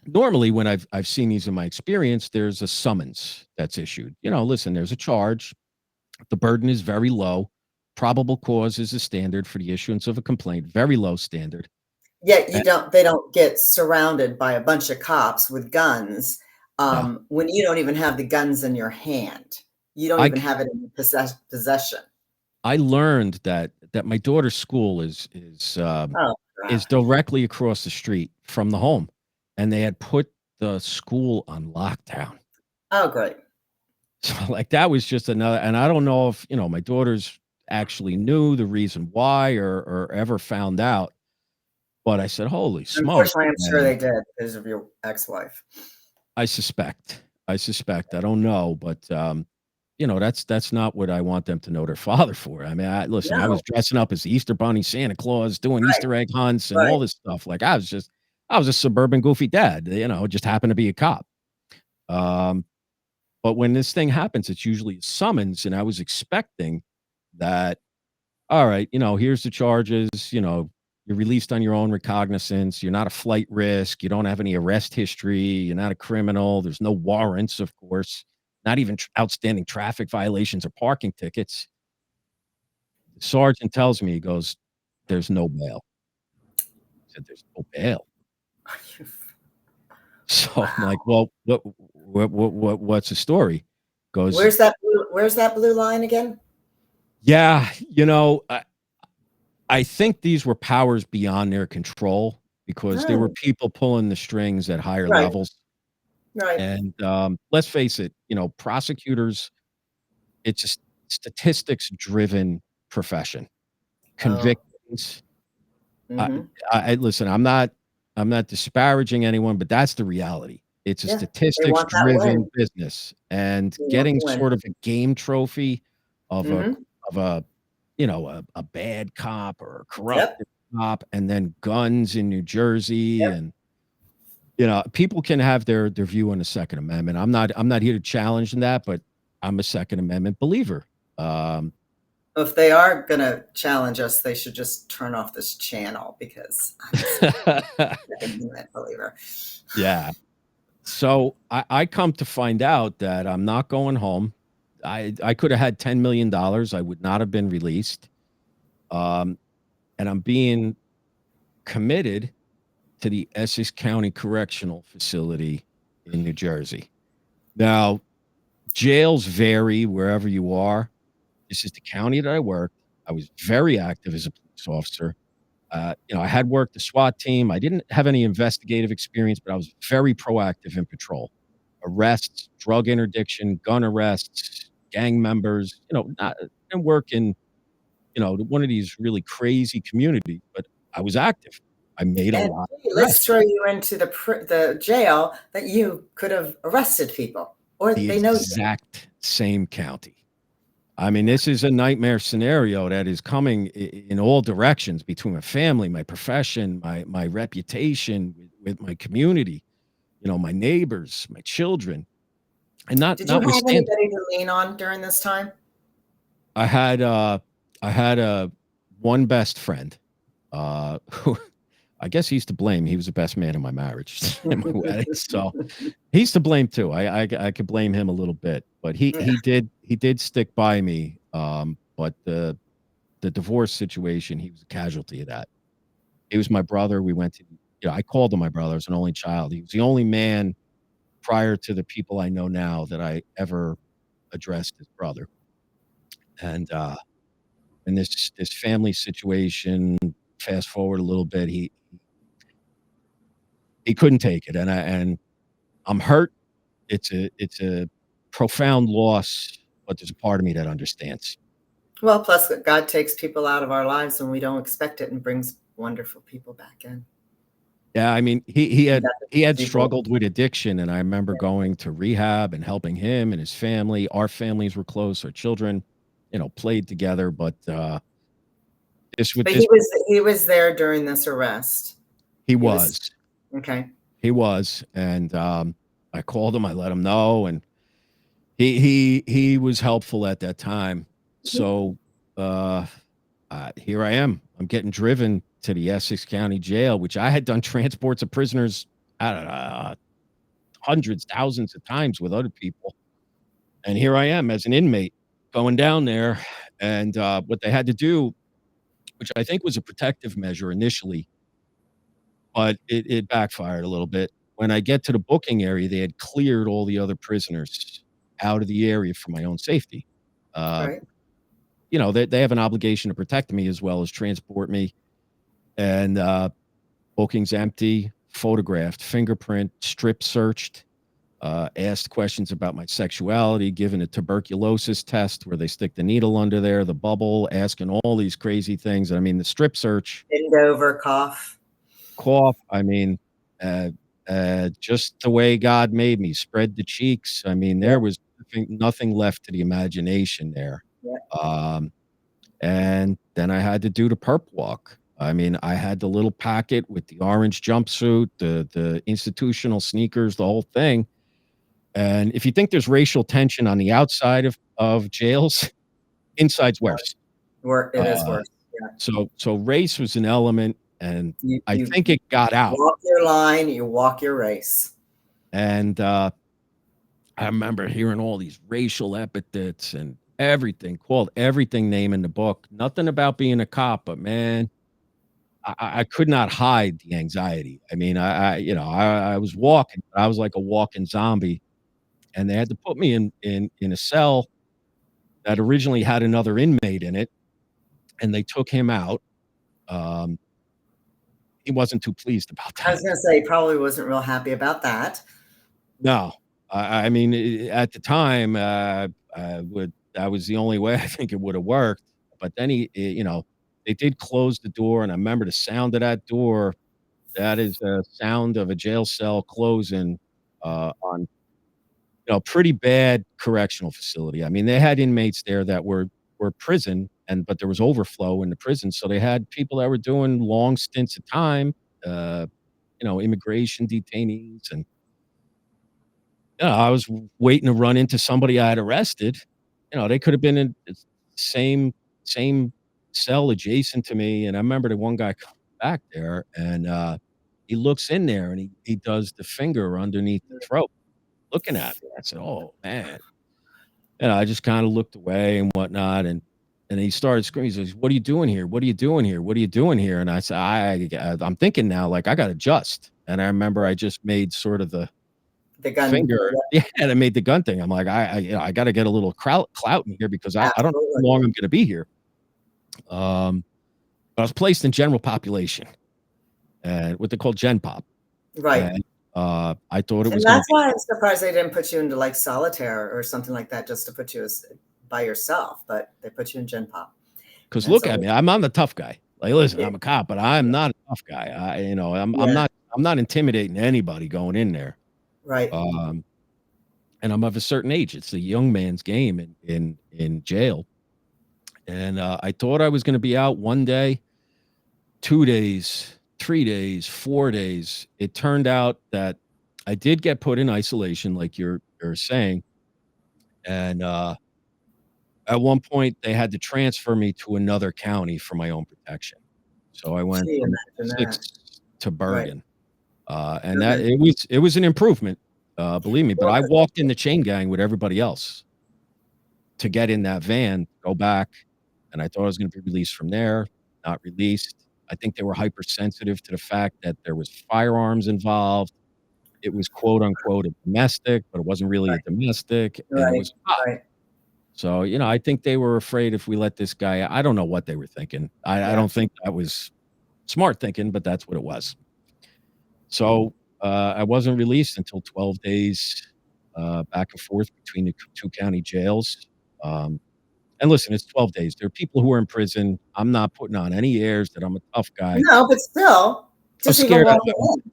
B: normally when I've seen these in my experience, there's a summons that's issued. Listen, there's a charge. The burden is very low. Probable cause is a standard for the issuance of a complaint, very low standard.
A: Yet
B: Eh,
A: they don't get surrounded by a bunch of cops with guns,
B: no,
A: when you don't even have the guns in your hand. You don't
B: I
A: even have it in possession.
B: I learned that my daughter's school
A: Oh,
B: is
A: god.
B: directly across the street from the home, and they had put the school on lockdown.
A: Oh, great.
B: So, like, that was just another, and I don't know if, my daughters actually knew the reason why, or ever found out, but I said, "Holy smoke,
A: Unfortunately, I'm sure
B: man."
A: they did because of your ex-wife.
B: I suspect. I suspect. I don't know, but, that's not what I want them to know their father for. I mean, listen, I
A: No,
B: was dressing up as the Easter Bunny, Santa Claus, doing
A: right,
B: Easter egg hunts and
A: right.
B: all this stuff. Like, I was a suburban goofy dad, just happened to be a cop. Um, but when this thing happens, it's usually a summons, and I was expecting that, all right, here's the charges, you're released on your own recognizance, you're not a flight risk, you don't have any arrest history, you're not a criminal, there's no warrants, of course, not even outstanding traffic violations or parking tickets. The sergeant tells me, he goes, "There's no bail." I said, "There's no bail." So I'm like,
A: Wow.
B: "Well, what's the story?" Goes,
A: Where's that blue line again?
B: "Yeah, I think these were powers beyond their control, because there were
A: Oh,
B: people pulling the strings at higher
A: right,
B: levels."
A: right.
B: And, let's face it, prosecutors, it's a statistics-driven profession.
A: Oh,
B: Convictions, I
A: mhm.
B: listen, I'm not disparaging anyone, but that's the reality. It's a
A: Yeah, they want that
B: statistics-driven
A: win.
B: business, and
A: They want
B: getting
A: the win.
B: sort of a game trophy of a
A: Mhm.
B: of a bad cop or a
A: Yep,
B: corrupted cop, and then guns in New Jersey,
A: yep.
B: and people can have their view on the Second Amendment. I'm not here to challenge that, but I'm a Second Amendment believer. Um,
A: If they are going to challenge us, they should just turn off this channel because I'm just an Inmate believer.
B: Yeah. So I come to find out that I'm not going home. I could have had $10 million. I would not have been released. Um, and I'm being committed to the Essex County Correctional Facility in New Jersey. Now, jails vary wherever you are. This is the county that I worked. I was very active as a police officer. I had worked the SWAT team. I didn't have any investigative experience, but I was very proactive in patrol. Arrests, drug interdiction, gun arrests, gang members, not and work in, one of these really crazy communities, but I was active. I made a
A: And
B: lot
A: hey,
B: of
A: let's
B: arrests.
A: throw you into the jail that you could have arrested people, or
B: The
A: they know you.
B: exact same county. I mean, this is a nightmare scenario that is coming in all directions between my family, my profession, my reputation with my community, my neighbors, my children, and
A: Did you have
B: notwithstanding,
A: anybody to lean on during this time?
B: I had one best friend, who I guess he's to blame. He was the best man in my marriage in my wedding, so he's to blame too. I could blame him a little bit, but he
A: Yeah.
B: he did stick by me. But the divorce situation, he was a casualty of that. He was my brother. We went to, I called him my brother. I was an only child. He was the only man prior to the people I know now that I ever addressed as brother. And this family situation, fast forward a little bit, he couldn't take it, and I'm hurt. It's a profound loss, but there's a part of me that understands.
A: Well, plus God takes people out of our lives when we don't expect it and brings wonderful people back in.
B: Yeah, I mean, he
A: And
B: had
A: that's
B: he had
A: people.
B: struggled with addiction, and I remember going to rehab and helping him and his family. Our families were close, our children, played together, but, this with
A: But
B: this
A: he was there during this arrest.
B: he
A: He was
B: was.
A: okay.
B: He was, and, I called him, I let him know, and he was helpful at that time. So, uh, here I am. I'm getting driven to the Essex County Jail, which I had done transports of prisoners, I don't know, hundreds, thousands of times with other people. And here I am as an inmate going down there. And what they had to do, which I think was a protective measure initially, but it backfired a little bit. When I get to the booking area, they had cleared all the other prisoners out of the area for my own safety. Uh,
A: Right.
B: they have an obligation to protect me as well as transport me. And booking's empty, photographed, fingerprint, strip searched, asked questions about my sexuality, given a tuberculosis test where they stick the needle under there, the bubble, asking all these crazy things. I mean, the strip search,
A: Bend over, cough.
B: cough. I mean, uh, just the way God made me, spread the cheeks. I mean,
A: Yeah,
B: there was nothing left to the imagination there.
A: yeah.
B: Um, and then I had to do the perp walk. I mean, I had the little packet with the orange jumpsuit, the institutional sneakers, the whole thing. And if you think there's racial tension on the outside of jails, inside's worse.
A: It is
B: Uh,
A: worse. Yeah.
B: so race was an element, and I
A: You
B: think it got out.
A: walk your line, you walk your race.
B: And I remember hearing all these racial epithets and everything, called everything name in the book. Nothing about being a cop, but man, I could not hide the anxiety. I mean, I was walking, I was like a walking zombie, and they had to put me in a cell that originally had another inmate in it, and they took him out. Um, he wasn't too pleased about
A: I was
B: that.
A: gonna say, he probably wasn't real happy about that.
B: No, I mean, at the time, that was the only way I think it would have worked. But then they did close the door, and I remember the sound of that door. That is the sound of a jail cell closing on pretty bad correctional facility. I mean, they had inmates there that were prison, but there was overflow in the prison, so they had people that were doing long stints of time, uh, immigration detainees, and I was waiting to run into somebody I had arrested. They could have been in the same. same cell adjacent to me, and I remember the one guy coming back there, and, he looks in there, and he does the finger underneath the throat, looking at me. I said, "Oh, man." And I just kinda looked away and whatnot, and he started screaming. He says, "What are you doing here? What are you doing here? What are you doing here?" And I said, I'm thinking now, like, I gotta adjust. And I remember I just made sort of the
A: The gun.
B: finger. Yeah, and I made the gun thing. I'm like, I gotta get a little clout in here because I don't know
A: Absolutely.
B: how long I'm gonna be here. Um, I was placed in general population and what they call Gen Pop,
A: Right.
B: and, I thought it
A: And
B: was gonna
A: that's
B: be
A: why I'm surprised they didn't put you into like solitaire or something like that just to put you as by yourself, but they put you in Gen Pop.
B: 'cause
A: And that's
B: look at
A: always
B: me, I'm the tough guy. Like, listen,
A: yeah,
B: I'm a cop, but I'm not a tough guy.
A: yeah,
B: I'm not intimidating anybody going in there.
A: right.
B: Um, and I'm of a certain age. It's a young man's game in jail. And, I thought I was gonna be out 1 day, 2 days, 3 days, 4 days. It turned out that I did get put in isolation like you're saying, and, at one point, they had to transfer me to another county for my own protection. So I went
A: Gee,
B: from
A: imagine
B: Essex
A: that.
B: to
A: Right.
B: Bergen, and that
A: Okay.
B: it was an improvement, believe me, but
A: Well,
B: I walked in the chain gang with everybody else to get in that van, go back, and I thought I was gonna be released from there, not released. I think they were hypersensitive to the fact that there was firearms involved. It was quote unquote "a domestic," but it wasn't really a domestic, and it
A: right,
B: was a cop.
A: right.
B: So, I think they were afraid if we let this guy. I don't know what they were thinking. I
A: Yeah.
B: don't think that was smart thinking, but that's what it was. So, I wasn't released until 12 days, back and forth between the 2 county jails. Um, and listen, it's 12 days. There are people who are in prison. I'm not putting on any airs that I'm a tough guy.
A: No, but still,
B: I was
A: just even
B: scared of
A: walking
B: them.
A: in,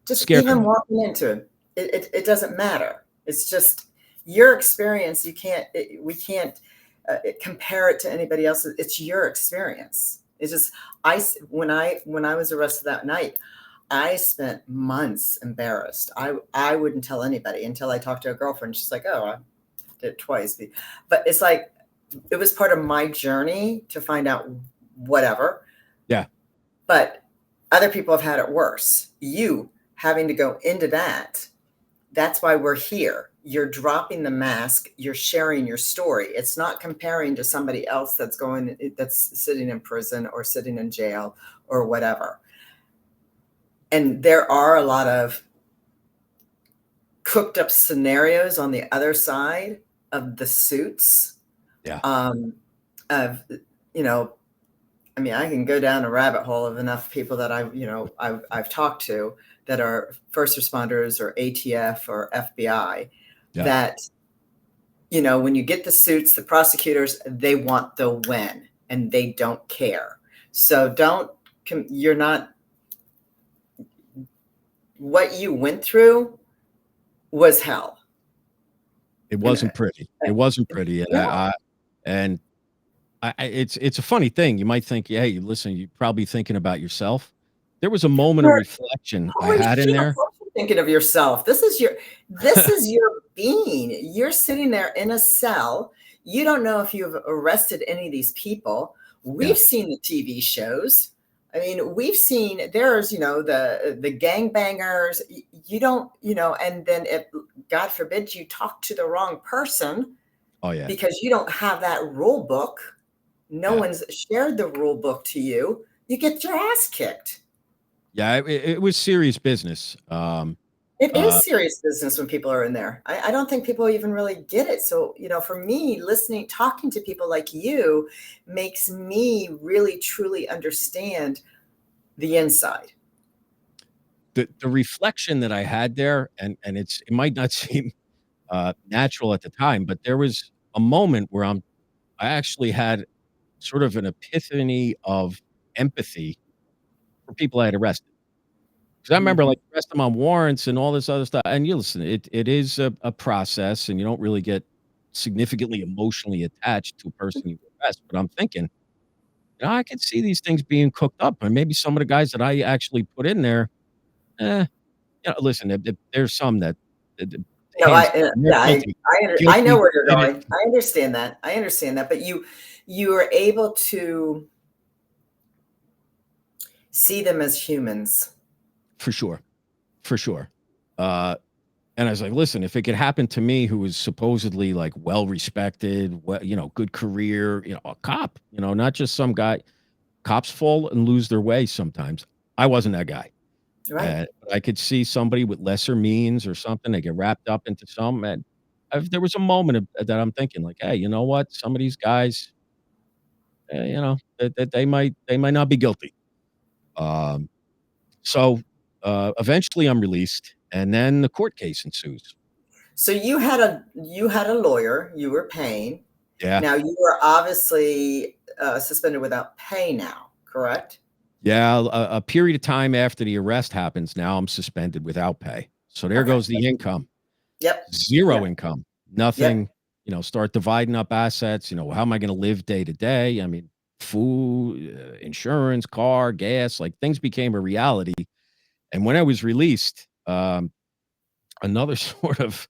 A: just
B: Scared of
A: even
B: them.
A: walking into it doesn't matter. It's just your experience. You can't, we can't compare it to anybody else's. It's your experience. It's just, when I was arrested that night, I spent months embarrassed. I wouldn't tell anybody until I talked to a girlfriend. She's like, "Oh, I did it twice." But it's like it was part of my journey to find out whatever.
B: Yeah.
A: But other people have had it worse. You having to go into that, that's why we're here. You're dropping the mask, you're sharing your story. It's not comparing to somebody else that's sitting in prison or sitting in jail or whatever. And there are a lot of cooked up scenarios on the other side of the suits,
B: Yeah.
A: um, of, you know, I mean, I can go down a rabbit hole of enough people that I've talked to that are first responders or ATF or FBI
B: Yeah.
A: that, when you get the suits, the prosecutors, they want the win and they don't care. So you're not, what you went through was hell.
B: It
A: And
B: wasn't pretty. It wasn't pretty, and
A: no,
B: and it's a funny thing. You might think, "Hey, listen, you're probably thinking about yourself." There was a moment of
A: you're,
B: reflection I
A: holy
B: had in
A: shit, of
B: there.
A: course you're thinking of yourself. This is your being. You're sitting there in a cell. You don't know if you've arrested any of these people.
B: Yeah.
A: We've seen the TV shows. I mean, we've seen there's, the gangbangers. You don't, and then if God forbid you talk to the wrong person
B: Oh, yeah.
A: because you don't have that rule book, no
B: Yeah.
A: one's shared the rule book to you, you get your ass kicked.
B: Yeah, it was serious business.
A: It
B: Uh,
A: is serious business when people are in there. I don't think people even really get it. So, for me, listening, talking to people like you makes me really truly understand the inside.
B: the reflection that I had there, and it might not seem, natural at the time, but there was a moment where I actually had sort of an epiphany of empathy for people I had arrested. 'Cause I remember,
A: Mhm.
B: like, arrest them on warrants and all this other stuff, and you listen, it is a process, and you don't really get significantly emotionally attached to a person you arrest, but I'm thinking, I could see these things being cooked up, and maybe some of the guys that I actually put in there, eh, listen, there's some that
A: No,
B: hands you're
A: yeah,
B: guilty.
A: I know
B: Guilty,
A: where you're
B: did it.
A: going. I understand that. I understand that, but you are able to see them as humans.
B: For sure, for sure. Uh, and I was like, "Listen, if it could happen to me who was supposedly, like, well respected, good career, a cop, not just some guy." Cops fall and lose their way sometimes. I wasn't that guy.
A: Right.
B: But I could see somebody with lesser means or something, they get wrapped up into some, and there was a moment that I'm thinking like, "Hey, you know what? Some of these guys, that they might not be guilty." Um, eventually I'm released, and then the court case ensues.
A: So you had a lawyer, you were paying.
B: Yeah.
A: Now you are obviously, suspended without pay now, correct?
B: Yeah, a period of time after the arrest happens, now I'm suspended without pay. So there
A: Okay.
B: goes the income.
A: Yep.
B: 0
A: Yep.
B: income,
A: Yep.
B: nothing, start dividing up assets, how am I gonna live day to day? I mean, food, insurance, car, gas, like, things became a reality, and when I was released, another sort of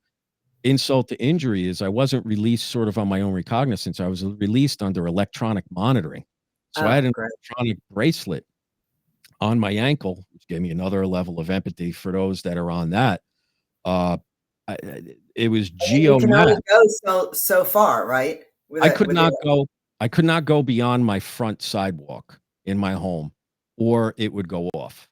B: insult to injury is I wasn't released sort of on my own recognizance, I was released under electronic monitoring. So I had
A: Oh,
B: an
A: great.
B: electronic bracelet on my ankle, which gave me another level of empathy for those that are on that. Uh, it was
A: And you
B: geo
A: can only
B: map.
A: go so far, right? With
B: I
A: it
B: could
A: with the
B: not go I could not go beyond my front sidewalk in my home, or it would go off.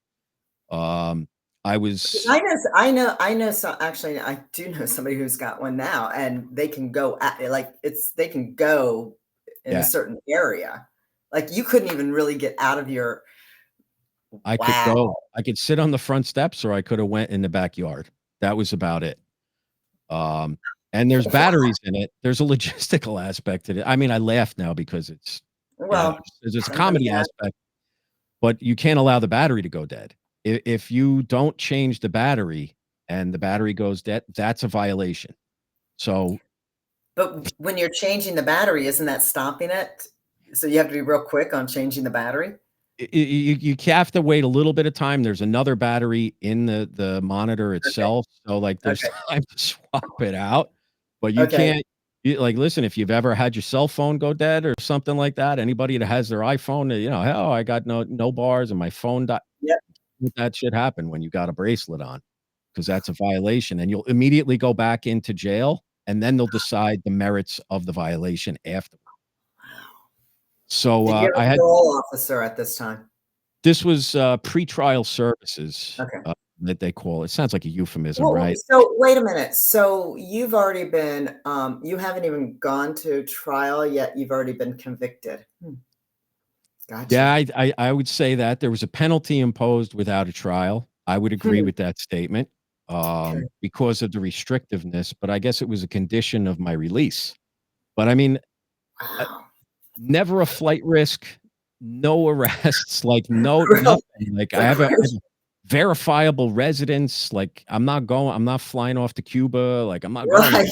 B: Um, I
A: because
B: was
A: I know so actually, I do know somebody who's got one now, and they can go at like, they can go in a
B: yeah,
A: certain area. Like, you couldn't even really get out of your
B: I could
A: wow.
B: go. I could sit on the front steps, or I coulda went in the backyard. That was about it. Um, and there's batteries in it. There's a logistical aspect to it. I mean, I laugh now because it's,
A: Well,
B: there's a
A: sometimes
B: comedy aspect, but you can't allow the battery to go dead. If you don't change the battery and the battery goes dead, that's a violation. So
A: but when you're changing the battery, isn't that stopping it? So you have to be real quick on changing the battery?
B: you have to wait a little bit of time. There's another battery in the monitor
A: Okay,
B: itself, so, like, there's
A: okay,
B: time to swap it out, but you
A: okay.
B: can't like, listen, if you've ever had your cell phone go dead or something like that, anybody that has their iPhone, "Hell, I got no bars and my phone died."
A: Yep.
B: That should happen when you got a bracelet on, because that's a violation, and you'll immediately go back into jail, and then they'll decide the merits of the violation after. So,
A: Did you have
B: I
A: a
B: had
A: parole officer at this time?
B: this was, pretrial services,
A: Okay.
B: that they call it. Sounds like a euphemism,
A: Well,
B: right?
A: so wait a minute. So you've already been, you haven't even gone to trial yet. You've already been convicted. Hmm,
B: Yeah,
A: gotcha.
B: I would say that there was a penalty imposed without a trial. I would agree
A: Hmm,
B: with that statement,
A: okay.
B: because of the restrictiveness, but I guess it was a condition of my release. But I mean, uh,
A: Wow.
B: never a flight risk, no arrests, like, no
A: Really?
B: nothing. Like, I have a verifiable residence, like, I'm not flying off to Cuba, like, I'm not going
A: Right.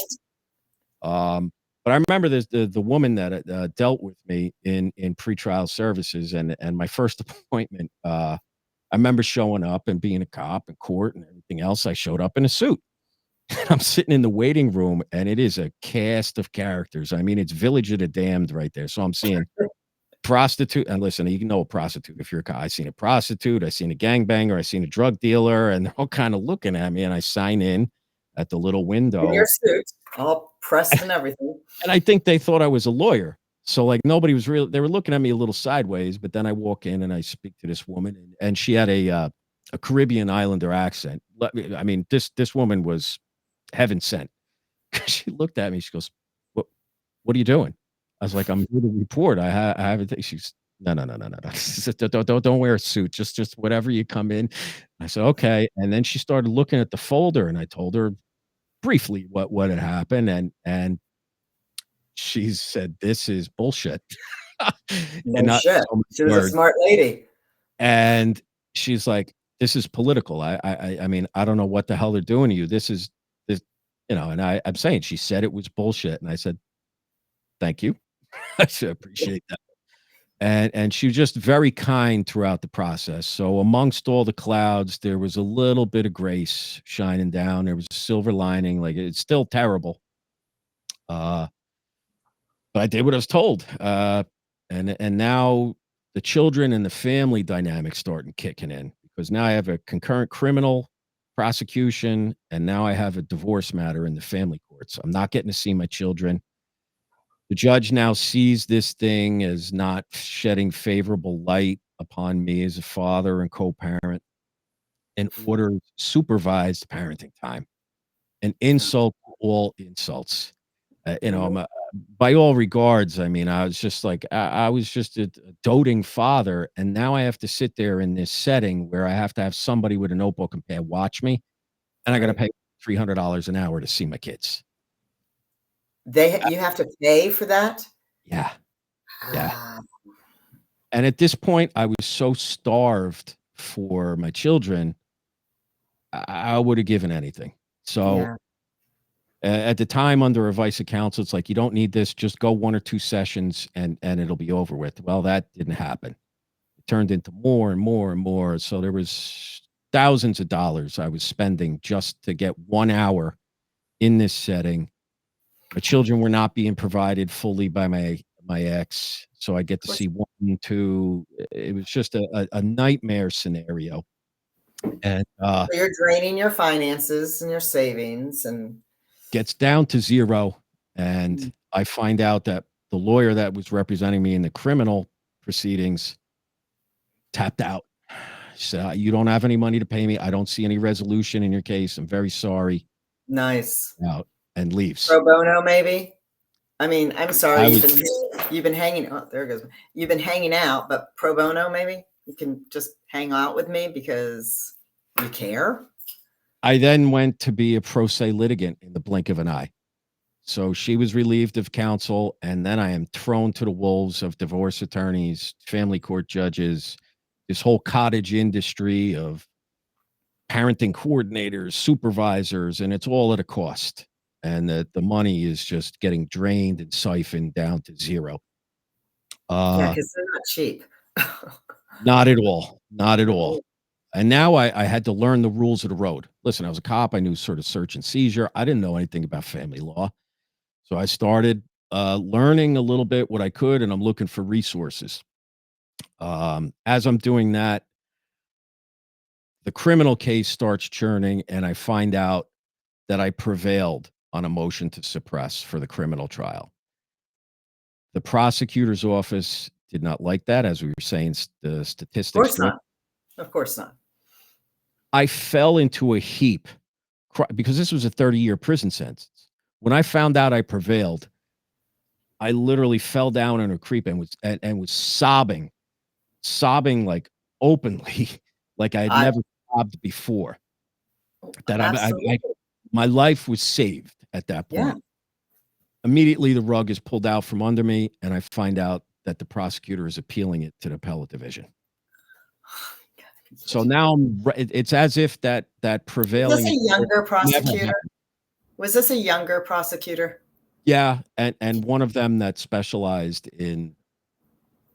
B: but I remember the woman that, dealt with me in pretrial services and my first appointment, I remember showing up and being a cop in court and everything else, I showed up in a suit. And I'm sitting in the waiting room, and it is a cast of characters. I mean, it's Village of the Damned right there. So I'm seeing prostitute and listen, you know a prostitute if you're a cop. I seen a prostitute, I seen a gangbanger, I seen a drug dealer, and they're all kinda looking at me, and I sign in at the little
A: In your
B: window.
A: suit, all pressed and everything.
B: And I think they thought I was a lawyer. So, like, nobody was really they were looking at me a little sideways, but then I walk in and I speak to this woman, and she had a Caribbean Islander accent. I mean, this woman was heaven sent. She looked at me, she goes, "What are you doing?" I was like, "I'm here to report. I have a thing." She's, "No, no, no, no, no, no." She said, Don't wear a suit, just whatever you come in." I said, "Okay." And then she started looking at the folder, and I told her briefly what had happened, and she said, "This is bullshit." And
A: No
B: not
A: shit.
B: so many
A: She was a
B: words.
A: smart lady.
B: And she's like, "This is political. I mean, I don't know what the hell they're doing to you. This is this," and I'm saying she said it was bullshit. And I said, "Thank you." I said, "Appreciate that." And she was just very kind throughout the process. So amongst all the clouds, there was a little bit of grace shining down. There was a silver lining. Like, it's still terrible, uh, but I did what I was told. And now the children and the family dynamic starting kicking in, because now I have a concurrent criminal prosecution, and now I have a divorce matter in the family courts. I'm not getting to see my children. The judge now sees this thing as not shedding favorable light upon me as a father and co-parent, and orders supervised parenting time, an insult to all insults.
A: Mhm.
B: By all regards, I mean, I was just like, I was just a doting father, and now I have to sit there in this setting where I have to have somebody with a notebook and pad watch me, and I gotta
A: Right.
B: pay $300 an hour to see my kids. Uh,
A: You have to pay for that?
B: yeah, yeah.
A: Ah,
B: And at this point, I was so starved for my children, I would have given anything. So,
A: yeah,
B: at the time, under advice of counsel, it's like, "You don't need this, just go 1 or 2 sessions and it'll be over with." Well, that didn't happen. It turned into more and more and more, so there was thousands of dollars I was spending just to get 1 hour in this setting. My children were not being provided fully by my ex, so I get
A: of
B: to
A: course.
B: see 1, 2. It was just a nightmare scenario, and,
A: So you're draining your finances and your savings and
B: gets down to 0,
A: mm,
B: and I find out that the lawyer that was representing me in the criminal proceedings tapped out. She said, "You don't have any money to pay me. I don't see any resolution in your case. I'm very sorry."
A: nice.
B: Out, and leaves.
A: Pro bono, maybe? I mean, I'm sorry
B: I was
A: you've been hanging oh, there it goes. You've been hanging out, but pro bono, maybe? You can just hang out with me because you care?
B: I then went to be a pro se litigant in the blink of an eye. So she was relieved of counsel, and then I am thrown to the wolves of divorce attorneys, family court judges, this whole cottage industry of parenting coordinators, supervisors, and it's all at a cost. And the money is just getting drained and siphoned down to 0.
A: Yeah,
B: Uh,
A: because 'cause they're not cheap.
B: Not at all, not at all. And now I had to learn the rules of the road. Listen, I was a cop, I knew sort of search and seizure. I didn't know anything about family law. So I started, learning a little bit what I could, and I'm looking for resources. As I'm doing that, the criminal case starts churning, and I find out that I prevailed on a motion to suppress for the criminal trial. The prosecutor's office did not like that, as we were saying, the
A: Of
B: statistics
A: course
B: dropped.
A: not. Of course not.
B: I fell into a heap because this was a 30-year prison sentence. When I found out I prevailed, I literally fell down in a creep and was sobbing like openly, like I had
A: I
B: never sobbed before. That I
A: absolutely.
B: my life was saved at that
A: Yeah.
B: point. Immediately, the rug is pulled out from under me, and I find out that the prosecutor is appealing it to the appellate division. So now it's as if that
A: Was this
B: prevailing
A: a
B: experience
A: younger
B: never
A: prosecutor?
B: happened.
A: Was this a younger prosecutor?
B: Yeah, and one of them that specialized in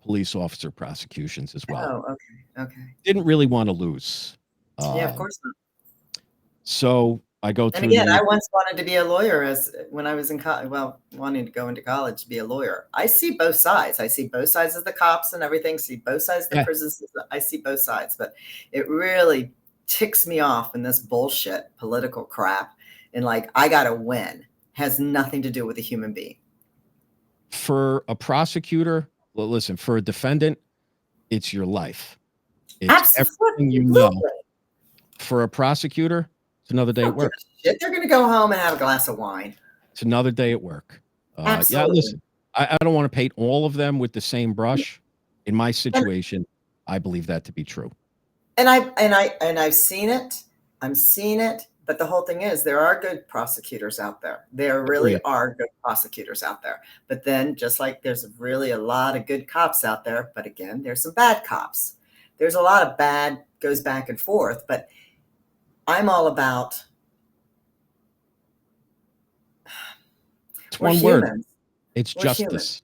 B: police officer prosecutions as well.
A: Oh, okay, okay.
B: Didn't really wanna lose.
A: Yeah, of
B: Um,
A: course not.
B: so I go
A: And
B: through
A: again,
B: the
A: I once wanted to be a lawyer as when I was in college. Well, wanting to go into college to be a lawyer. I see both sides. I see both sides of the cops and everything, see both sides of the
B: yeah,
A: prison system. I see both sides, but it really ticks me off in this bullshit political crap. And like, I got to win has nothing to do with a human being.
B: for a prosecutor, well, listen, for a defendant, it's your life. It's everything you know.
A: Absolutely.
B: For a prosecutor, it's another
A: I
B: day at
A: don't give
B: work.
A: a shit. They're going to go home and have a glass of wine.
B: It's another day at work. Yeah,
A: Absolutely.
B: listen, I don't wanna paint all of them with the same brush. In my
A: And
B: situation, I believe that to be true.
A: I've seen it. I'm seeing it. But the whole thing is there are good prosecutors out there. There really
B: Agreed.
A: are good prosecutors out there. But then just like there's really a lot of good cops out there, but again, there's some bad cops. There's a lot of bad goes back and forth, but I'm all about
B: It's
A: we're
B: one word.
A: humans.
B: It's
A: We're humans.
B: justice.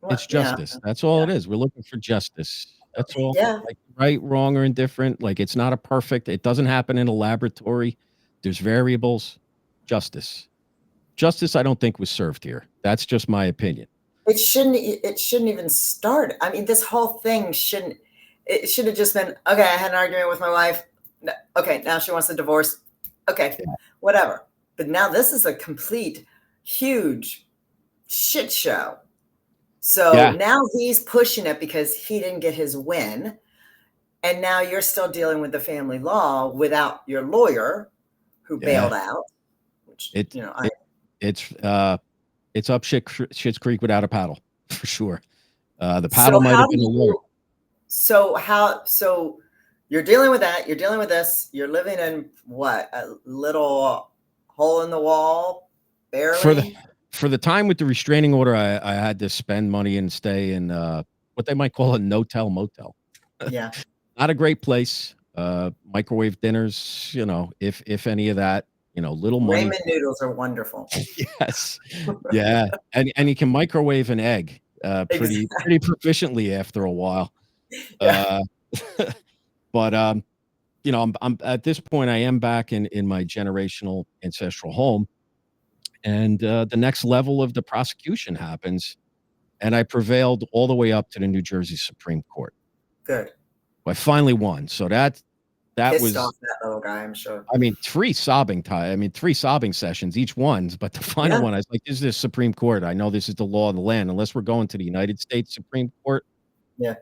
A: What?
B: It's
A: Yeah,
B: justice. That's all it is. We're looking for justice. That's all.
A: yeah.
B: Like right, wrong, or indifferent. Like it's not a perfect. It doesn't happen in a laboratory. There's variables. Justice. Justice. I don't think was served here. That's just my opinion.
A: It shouldn't even start. I mean, this whole thing shouldn't. It should have just been okay. I had an argument with my wife. Okay, now she wants a divorce. Okay,
B: Yeah.
A: whatever. But now this is a complete, huge shit show. So
B: Yeah.
A: now he's pushing it because he didn't get his win, and now you're still dealing with the family law without your lawyer who
B: Yeah.
A: bailed out. Which
B: It.
A: you know, I
B: It. It's up shit's creek without a paddle for sure. The paddle
A: so
B: might
A: how
B: have
A: do
B: been a lawyer.
A: you so you're dealing with that, you're dealing with this, you're living in what, a little hole in the wall,
B: For the
A: barely?
B: for the time with the restraining order, I had to spend money and stay in what they might call a no-tell motel.
A: Yeah.
B: Not a great place. Microwave dinners, if any of that, little money.
A: Ramen noodles are wonderful.
B: Yes. Yeah. And you can microwave an egg pretty
A: Exactly.
B: pretty proficiently after a while.
A: Yeah.
B: Uh but I'm at this point I am back in my generational ancestral home, and the next level of the prosecution happens, and I prevailed all the way up to the New Jersey Supreme Court.
A: Good.
B: I finally won. So that
A: Pissed
B: was,
A: off that little guy, I'm sure.
B: I mean, three sobbing sessions, each one's, but the final
A: Yeah.
B: one, I was like, this is the Supreme Court. I know this is the law of the land. Unless we're going to the United States Supreme Court,
A: Yeah.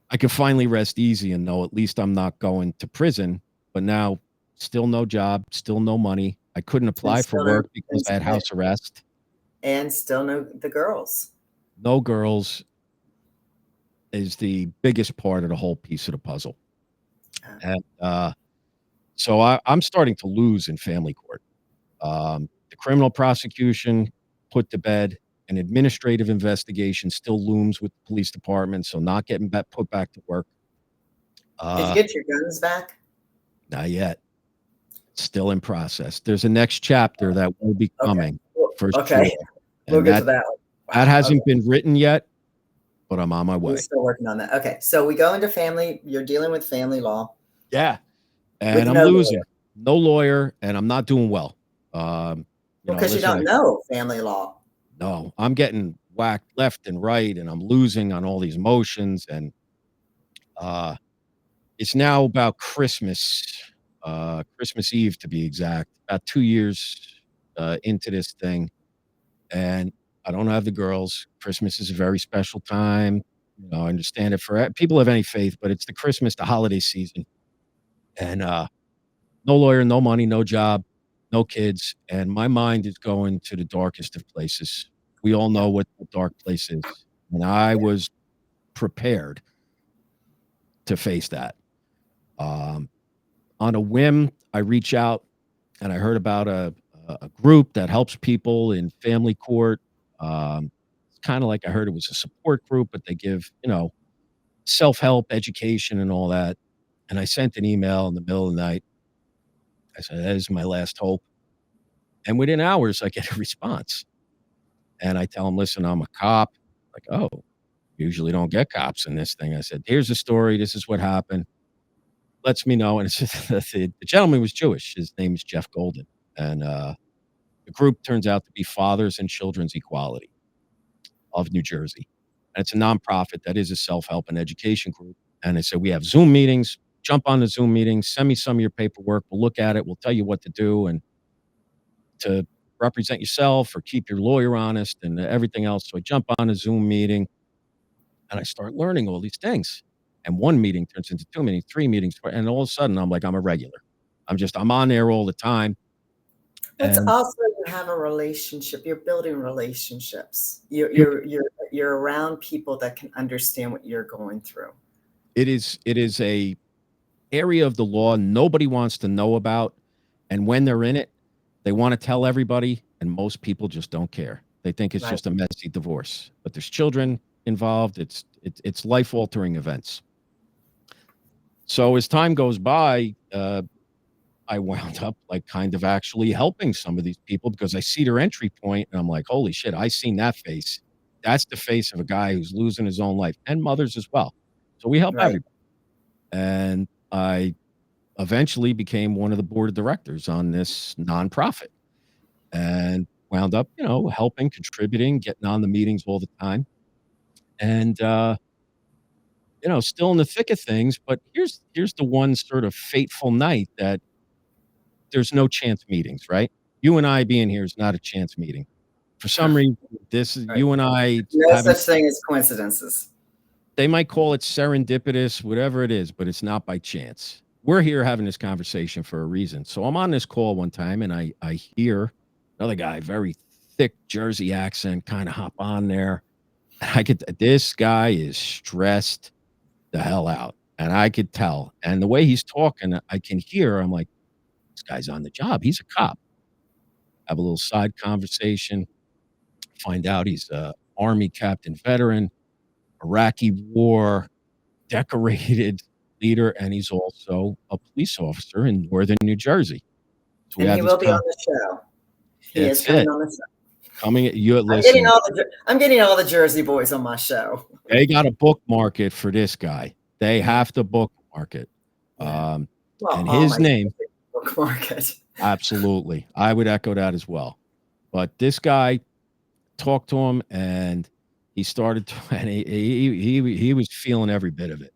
B: I could finally rest easy and know at least I'm not going to prison. But now, still no job, still no money. I couldn't
A: And
B: apply for
A: still no
B: work because I had
A: and,
B: house arrest.
A: and still no the girls.
B: No girls is the biggest part of the whole piece of the puzzle. And so I'm starting to lose in family court. The criminal prosecution put to bed. An administrative investigation still looms with the police department, so not getting put back to work.
A: Did you
B: Uh,
A: get your guns back?
B: Not yet. Still in process. There's a next chapter that will be
A: Okay.
B: coming
A: Well,
B: for
A: okay.
B: sure,
A: We'll
B: and
A: get to
B: that
A: that one.
B: that
A: Wow. Okay.
B: hasn't been written yet, but I'm on my
A: We're
B: way.
A: still working on that. Okay. So we go into family, you're dealing with family law
B: Yeah,
A: with
B: and I'm
A: no lawyer.
B: losing. No lawyer, and I'm not doing well.
A: Well, because you
B: Listen,
A: don't know family law.
B: no, I'm getting whacked left and right, and I'm losing on all these motions, and uh, it's now about Christmas Eve to be exact, about 2 years, into this thing, and I don't have the girls. Christmas is a very special time. I understand it for people of any faith, but it's the holiday season, and, no lawyer, no money, no job, no kids, and my mind is going to the darkest of places. We all
A: Yeah.
B: know what the dark place is, and I
A: Yeah.
B: was prepared to face that. Um, on a whim, I reach out and I heard about a group that helps people in family court. It's kind of like I heard it was a support group, but they give, self-help education and all that. And I sent an email in the middle of the night. I said, that is my last hope. And within hours, I get a response. And I tell them, listen, I'm a cop. Like, oh, usually don't get cops in this thing. I said, here's the story. This is what happened. Lets me know. And it's just, the gentleman was Jewish. His name is Jeff Golden. And the group turns out to be Fathers and Children's Equality of New Jersey. And it's a nonprofit that is a self-help and education group. And they said, we have Zoom meetings. Jump on the Zoom meetings. Send me some of your paperwork. We'll look at it. We'll tell you what to do and to represent yourself or keep your lawyer honest and everything else. So I jump on a Zoom meeting and I start learning all these things. And one meeting turns into 2 meetings, 3 meetings. And all of a sudden, I'm like, I'm a regular. I'm on there all the time.
A: It's
B: And
A: also you have a relationship. You're building relationships.
B: you
A: You're around people that can understand what you're going through.
B: it is a area of the law nobody wants to know about. And when they're in it, they want to tell everybody, and most people just don't care. They think it's
A: Right.
B: just a messy divorce, but there's children involved. It's life altering events. So as time goes by, I wound up like kind of actually helping some of these people because I see their entry point and I'm like, holy shit, I seen that face. That's the face of a guy who's losing his own life, and mothers as well. So we help
A: Right.
B: everybody. And I eventually became one of the board of directors on this nonprofit and wound up, helping, contributing, getting on the meetings all the time. And still in the thick of things, but here's the one sort of fateful night that there's no chance meetings, right? You and I being here is not a chance meeting. For some reason, this is
A: Right.
B: you and I
A: No
B: having,
A: such thing as coincidences.
B: they might call it serendipitous, whatever it is, but it's not by chance. We're here having this conversation for a reason. So I'm on this call one time and I hear another guy, very thick Jersey accent, kind of hop on there. And I could, this guy is stressed the hell out. And I could tell. And the way he's talking, I can hear, I'm like, this guy's on the job. He's a cop. Have a little side conversation, find out he's a Army captain veteran, Iraqi war, decorated leader, and he's also a police officer in northern New Jersey. So we
A: And
B: had
A: he
B: this
A: will be on the show. He is
B: that's
A: coming
B: it.
A: on the show.
B: Coming at you,
A: I'm getting
B: listen,
A: all the I'm getting all the Jersey boys on my show.
B: they got a bookmark it for this guy. They
A: Yeah.
B: have to bookmark it.
A: Yeah.
B: Um,
A: Well,
B: and
A: all
B: his
A: my
B: name,
A: bookmark it.
B: absolutely. I would echo that as well. But this guy, talked to him and he started to, and he was feeling every bit of it.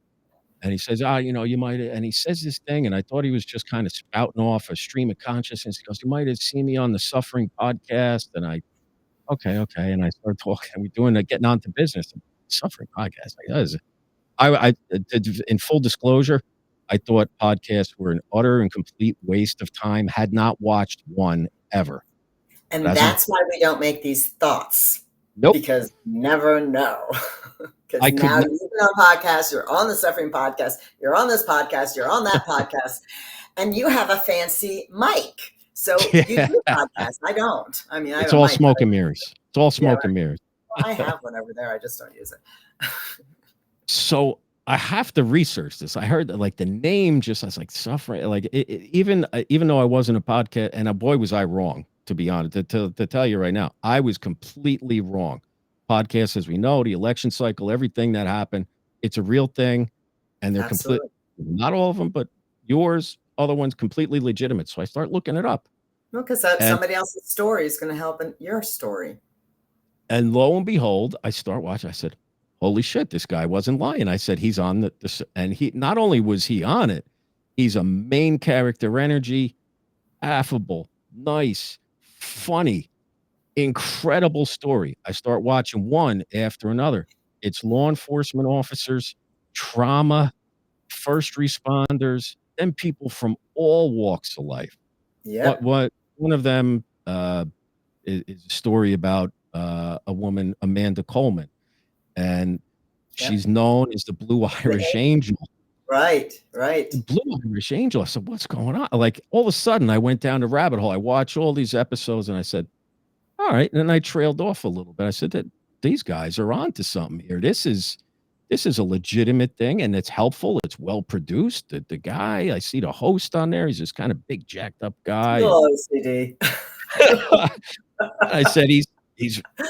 B: And he says, you might, and he says this thing, and I thought he was just kind of spouting off a stream of consciousness. He goes, you might have seen me on the Suffering podcast. And okay. And I started talking, and we're getting on to business. Suffering podcast. Like, that is, in full disclosure, I thought podcasts were an utter and complete waste of time, had not watched one ever. But
A: And
B: as I'm,
A: that's why we don't make these thoughts,
B: nope,
A: because you never know. Because
B: I could
A: now
B: not,
A: you've been on podcasts, you're on the Suffering podcast, you're on this podcast, you're on that podcast, and you have a fancy mic. So you
B: yeah,
A: do podcasts. I don't. I mean, I have
B: it's
A: a
B: all
A: mic, but
B: smoke and mirrors. It's all
A: yeah,
B: smoke and mirrors.
A: well, I have one over there. I just don't use it.
B: So I have to research this. I heard that like the name just, I was like suffering, like even though I wasn't a podcast, and boy was I wrong, to be honest, to tell you right now, I was completely wrong. Podcasts, as we know, the election cycle, everything that happened, it's a real thing, and they're complete.
A: Absolutely.
B: Not all of them, but yours, other ones, completely legitimate. So I start looking it up,
A: Well, because
B: and
A: somebody else's story is going to help in your story.
B: lo and behold, I start watching. I said, holy shit, this guy wasn't lying. I said, he's on and he, not only was he on it, he's a main character energy, affable, nice, funny, incredible story. I start watching one after another. It's law enforcement officers, trauma, first responders, and people from all walks of life.
A: Yep.
B: What one of them is a story about a woman, Amanda Coleman, and
A: Yep.
B: she's known as the Blue Irish Angel.
A: Right. Right.
B: The Blue Irish Angel. I said, what's going on? Like all of a sudden I went down the rabbit hole. I watched all these episodes and I said, all right. And then I trailed off a little bit. I said that these guys are on to something here. This is a legitimate thing and it's helpful. It's well produced. The guy, I see the host on there. He's this kind of big jacked up guy.
A: Little OCD.
B: I said he's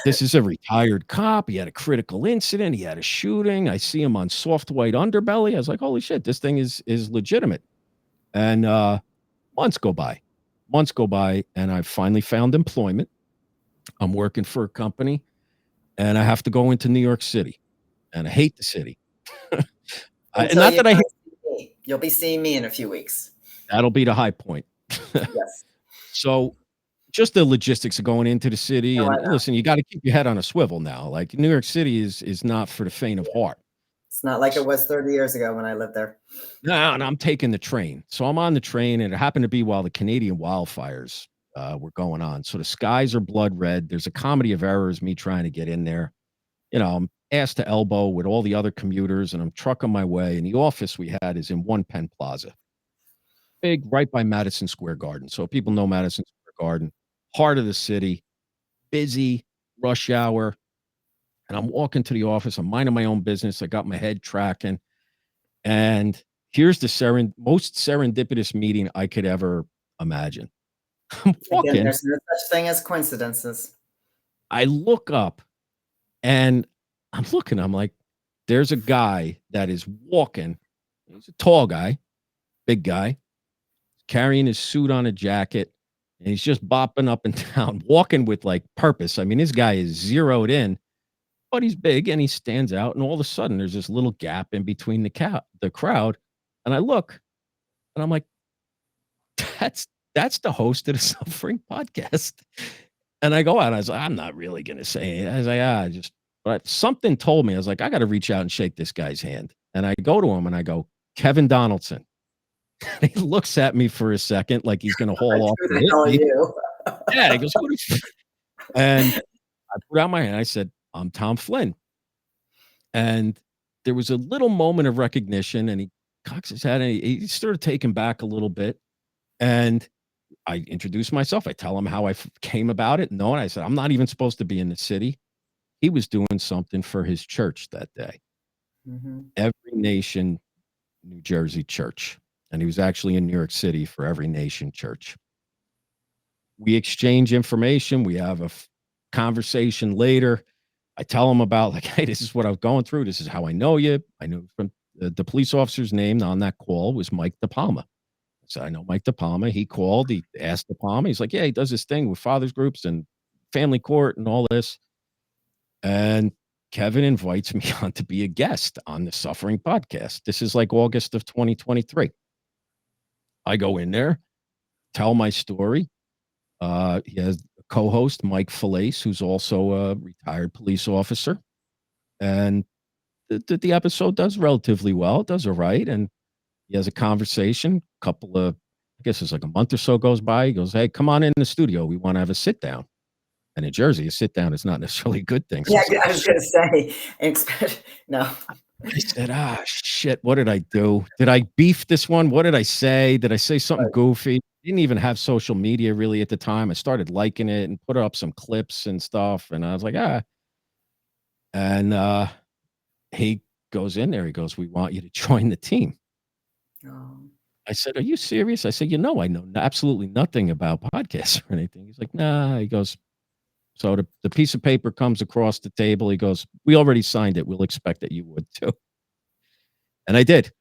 B: this is a retired cop. He had a critical incident. He had a shooting. I see him on Soft White Underbelly. I was like, holy shit, this thing is legitimate. And months go by. Months go by, and I finally found employment. I'm working for a company, and I have to go into New York City. And I hate the city. And
A: Until
B: not
A: you
B: that I hate,
A: see me. You'll be seeing me in a few weeks.
B: that'll be the high point.
A: Yes.
B: So just the logistics of going into the city.
A: No, I
B: And
A: know.
B: listen, you got to keep your head on a swivel now. Like New York City is not for the faint of heart.
A: It's not like it was 30 years ago when I lived there.
B: No, and I'm taking the train. So I'm on the train, and it happened to be while the Canadian wildfires were going on. So the skies are blood red. There's a comedy of errors, me trying to get in there. I'm ass to elbow with all the other commuters, and I'm trucking my way. And the office we had is in One Penn Plaza, big, right by Madison Square Garden. So people know Madison Square Garden, heart of the city, busy, rush hour. And I'm walking to the office. I'm minding my own business. I got my head tracking. And here's the most serendipitous meeting I could ever imagine. I'm
A: Again,
B: walking.
A: there's no such thing as coincidences.
B: I look up, And I'm looking, I'm like, there's a guy that is walking. He's a tall guy, big guy, carrying his suit on a jacket, and he's just bopping up and down, walking with like purpose. I mean, this guy is zeroed in, but he's big and he stands out. And all of a sudden, there's this little gap in between the crowd. And I look and I'm like, that's that's the host of the Suffering Podcast. And I go out, and I was like, I'm not really gonna say it. I was like, just but something told me, I was like, I gotta reach out and shake this guy's hand. And I go to him and I go, Kevin Donaldson. And he looks at me for a second like he's gonna haul
A: Like,
B: off
A: who
B: and
A: the
B: hit
A: hell are
B: me.
A: you?
B: Yeah, he goes, "Who the" and I put out my hand, I said, "I'm Tom Flynn." And there was a little moment of recognition, and he cocks his head, and he started taken back a little bit, and I introduced myself. I tell him how came about it. No, and I said, "I'm not even supposed to be in the city." He was doing something for his church that day.
A: Mhm.
B: Every Nation New Jersey church, and he was actually in New York City for Every Nation church. We exchange information. We have a conversation later. I tell him about like, hey, this is what I'm going through. This is how I know you. I knew from the police officer's name on that call was Mike DePalma. I said, I know Mike DePalma. He called. He asked DePalma. He's like, yeah, he does this thing with fathers groups and family court and all this. And Kevin invites me on to be a guest on the Suffering Podcast. This is like August of 2023. I go in there, tell my story. He has a co-host, Mike Falace, who's also a retired police officer. And the episode does relatively well. It does all right. And he has a conversation. Couple of, I guess it's like a month or so goes by. He goes, hey, come on in the studio. We want to have a sit down. And in Jersey, a sit down is not necessarily a good thing. So I
A: Yeah,
B: was like,
A: I was gonna say, no.
B: I said, shit, what did I do? Did I beef this one? What did I say? Did I say something
A: Right.
B: goofy? Didn't even have social media really at the time. I started liking it and put up some clips and stuff. And I was like, And he goes in there. He goes, we want you to join the team.
A: Oh.
B: I said, are you serious? I said, I know absolutely nothing about podcasts or anything. He's like, nah. He goes, so the piece of paper comes across the table. He goes, we already signed it. We'll expect that you would too. And I did.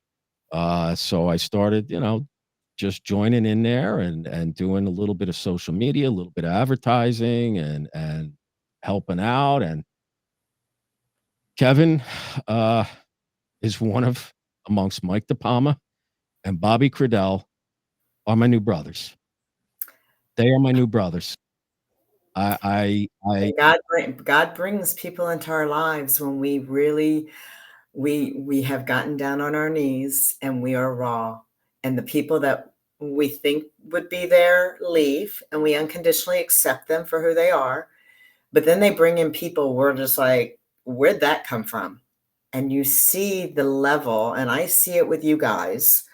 B: So I started, just joining in there and doing a little bit of social media, a little bit of advertising and helping out. And Kevin is one of amongst Mike DePalma and Bobby Cradell are my new brothers. They are my new brothers. I
A: And God brings people into our lives when we really we have gotten down on our knees and we are raw. And the people that we think would be there leave, and we unconditionally accept them for who they are. But then they bring in people we're just like, where'd that come from? And you see the level, and I see it with you guys,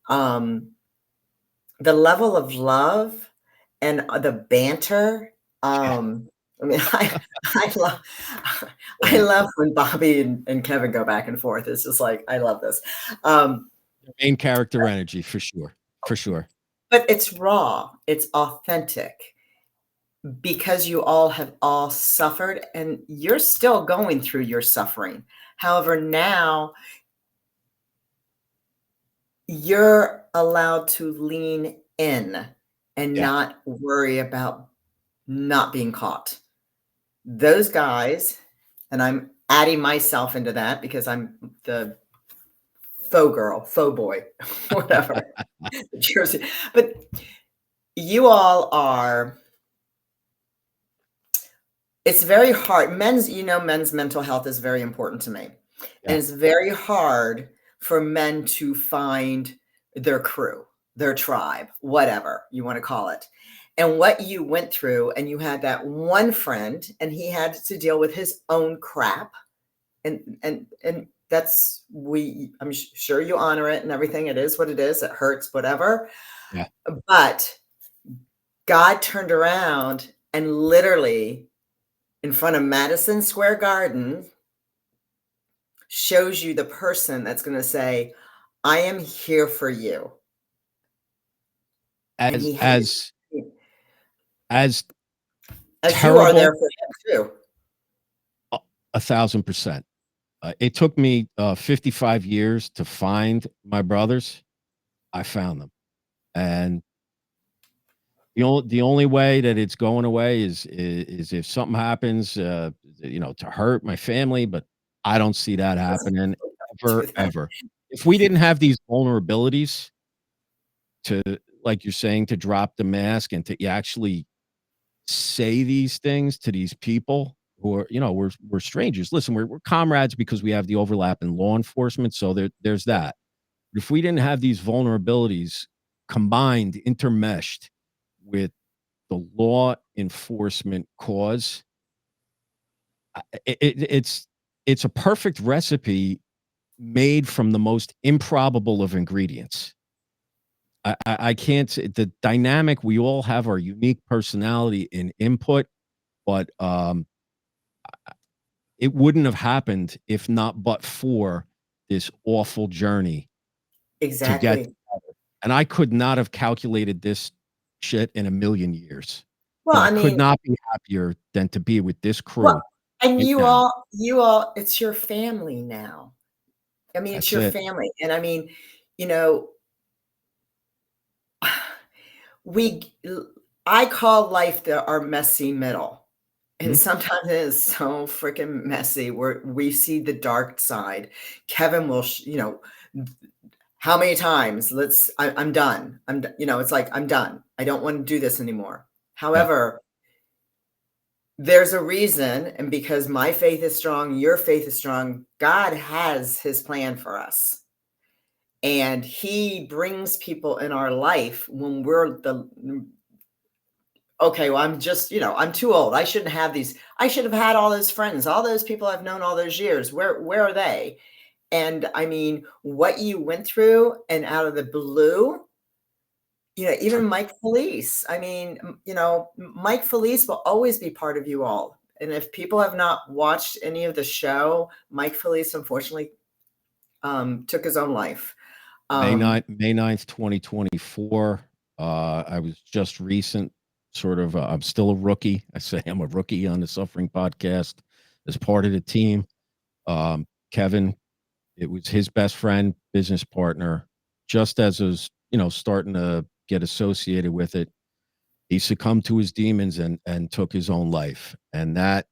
A: um, the level of love and the banter.
B: yeah,
A: I mean, I love I
B: yeah.
A: love when Bobby and Kevin go back and forth. It's just like, I love this. Um,
B: Main character energy for sure. For sure.
A: but it's raw, it's authentic because you all have all suffered and you're still going through your suffering. However, now you're allowed to lean in and
B: Yeah.
A: not worry about not being caught. Those guys, and I'm adding myself into that because I'm the faux girl, faux boy, whatever, Jersey. But you all are, it's very hard. Men's mental health is very important to me. And
B: Yeah.
A: it's very hard for men to find their crew, their tribe, whatever you want to call it. And what you went through, and you had that one friend, and he had to deal with his own crap. And that's I'm sure you honor it and everything. It is what it is. It hurts, whatever.
B: Yeah.
A: But God turned around and literally in front of Madison Square Garden shows you the person that's going to say, I am here for you. And
B: As
A: he had
B: as as
A: as you are
B: terrible
A: there for him too.
B: 1,000%. It took me 55 years to find my brothers. I found them, and the only way that it's going away is if something happens, to hurt my family. But I don't see that happening
A: Do
B: ever,
A: that.
B: ever. If we didn't have these vulnerabilities to, like you're saying, to drop the mask and to actually say these things to these people who are, we're strangers. Listen, we're comrades because we have the overlap in law enforcement. So there's that. But if we didn't have these vulnerabilities combined, intermeshed with the law enforcement cause, it's a perfect recipe made from the most improbable of ingredients. I can't say the dynamic. We all have our unique personality and input, but it wouldn't have happened if not but for this awful journey to get.
A: Exactly.
B: And I could not have calculated this shit in a million years.
A: Well,
B: But I
A: I
B: could
A: mean,
B: not be happier than to be with this
A: well,
B: crew
A: and
B: right
A: you
B: now.
A: all, you all, it's your family now. I mean, it's
B: That's
A: your
B: it.
A: family, and I mean, you know, we, I call life our messy middle. And
B: Mhm.
A: sometimes it is so freaking messy where we see the dark side. Kevin will, how many times? I'm done. It's like, I'm done. I don't want to do this anymore.
B: Yeah.
A: However, there's a reason. And because my faith is strong, your faith is strong, God has his plan for us. And he brings people in our life when we're okay, well, I'm too old. I shouldn't have these. I should have had all those friends, all those people I've known all those years. Where are they? And I mean, what you went through and out of the blue, even Mike Felice. I mean, Mike Felice will always be part of you all. And if people have not watched any of the show, Mike Felice unfortunately took his own life.
B: May 9th, 2024. I was just recent, sort of, I'm still a rookie. I say I'm a rookie on the Suffering Podcast as part of the team. Kevin, it was his best friend, business partner. Just as I was, starting to get associated with it, he succumbed to his demons and took his own life. And that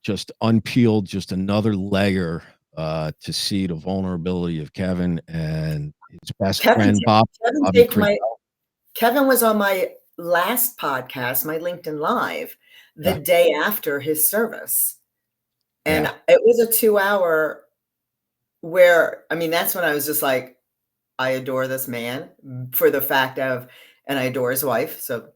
B: just unpeeled just another layer to see the vulnerability of Kevin and his best
A: Kevin,
B: friend,
A: Kevin
B: Bobby
A: taped
B: Crisp.
A: my Kevin was on my last podcast, my LinkedIn Live, the
B: Yeah,
A: day after his service. And
B: yeah.
A: it was a 2 hour where, I mean, that's when I was just like, I adore this man for the fact of, and I adore his wife. So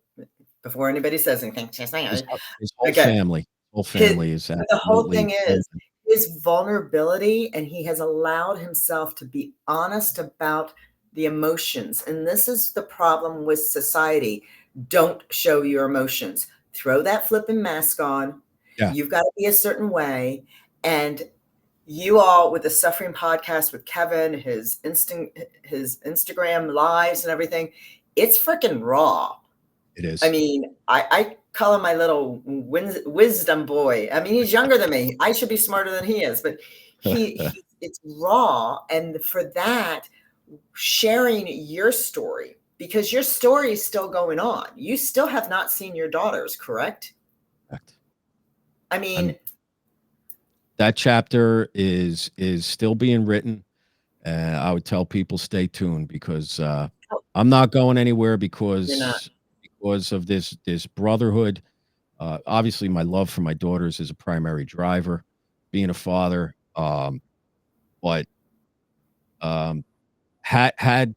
A: before anybody says anything, she's
B: His
A: like,
B: his whole
A: okay,
B: family, whole
A: his,
B: family is
A: but the whole
B: absolutely
A: thing is
B: golden.
A: his vulnerability, and he has allowed himself to be honest about the emotions. And this is the problem with society. Don't show your emotions. Throw that flipping mask on.
B: Yeah,
A: You've got to be a certain way. And you all with the Suffering Podcast with Kevin, his Instagram lives and everything, it's freaking raw.
B: it
A: I
B: is.
A: mean, I call him my little wisdom boy. I mean, he's younger than me. I should be smarter than he is, but it's raw. And for that, sharing your story, because your story is still going on. You still have not seen your daughters, correct?
B: Correct.
A: I
B: I'm
A: mean,
B: That chapter is still being written, and I would tell people stay tuned because
A: oh,
B: I'm not going anywhere
A: you're not.
B: because of this brotherhood. Obviously, my love for my daughters is a primary driver, being a father. But had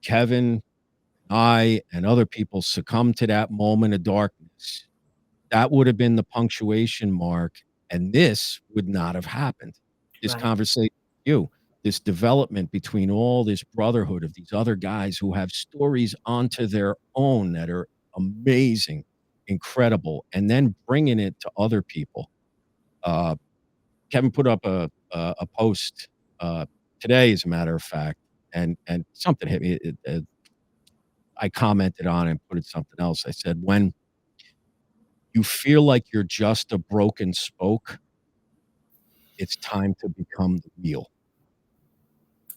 B: Kevin, I, and other people succumb to that moment of darkness, that would have been the punctuation mark, and this would not have happened. This
A: Right.
B: conversation with you, this development between all this brotherhood of these other guys who have stories onto their own that are amazing, incredible, and then bringing it to other people. Uh, Kevin put up a post today, as a matter of fact, and something hit me. I commented on it and put it something else. I said, you feel like you're just a broken spoke, it's time to become the wheel.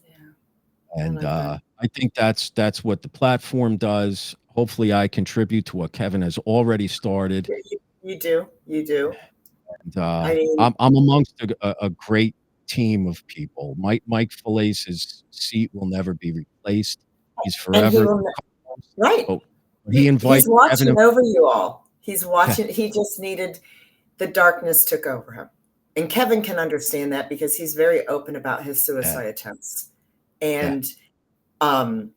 A: Yeah, I
B: And
A: like that.
B: I think that's what the platform does. Hopefully, I contribute to what Kevin has already started.
A: You do. You do.
B: And
A: I mean,
B: I'm amongst a great team of people. Mike Falace's seat will never be replaced. He's
A: and he
B: forever
A: will,
B: the co-host,
A: right.
B: but he
A: He's
B: invites Kevin
A: watching
B: and
A: over you all. He's
B: yeah,
A: watching. He just needed the darkness took over him. And Kevin can understand that because he's very open about his
B: yeah,
A: suicide attempts.
B: yeah.
A: And um,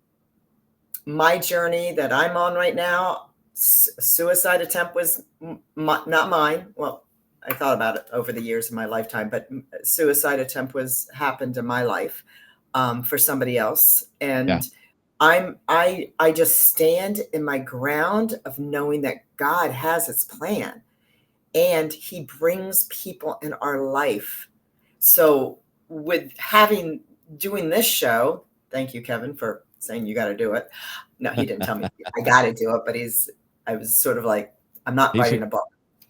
A: my journey that I'm on right now, suicide attempt was not mine. Well, I thought about it over the years of my lifetime, but suicide attempt was happened in my life for somebody else.
B: Yeah.
A: And I just stand in my ground of knowing that God has its plan and he brings people in our life. So with having doing this show, thank you, Kevin, for saying you got to do it. No, he didn't tell me I got to do it, but I was sort of like, I'm not
B: He's a
A: writing a book.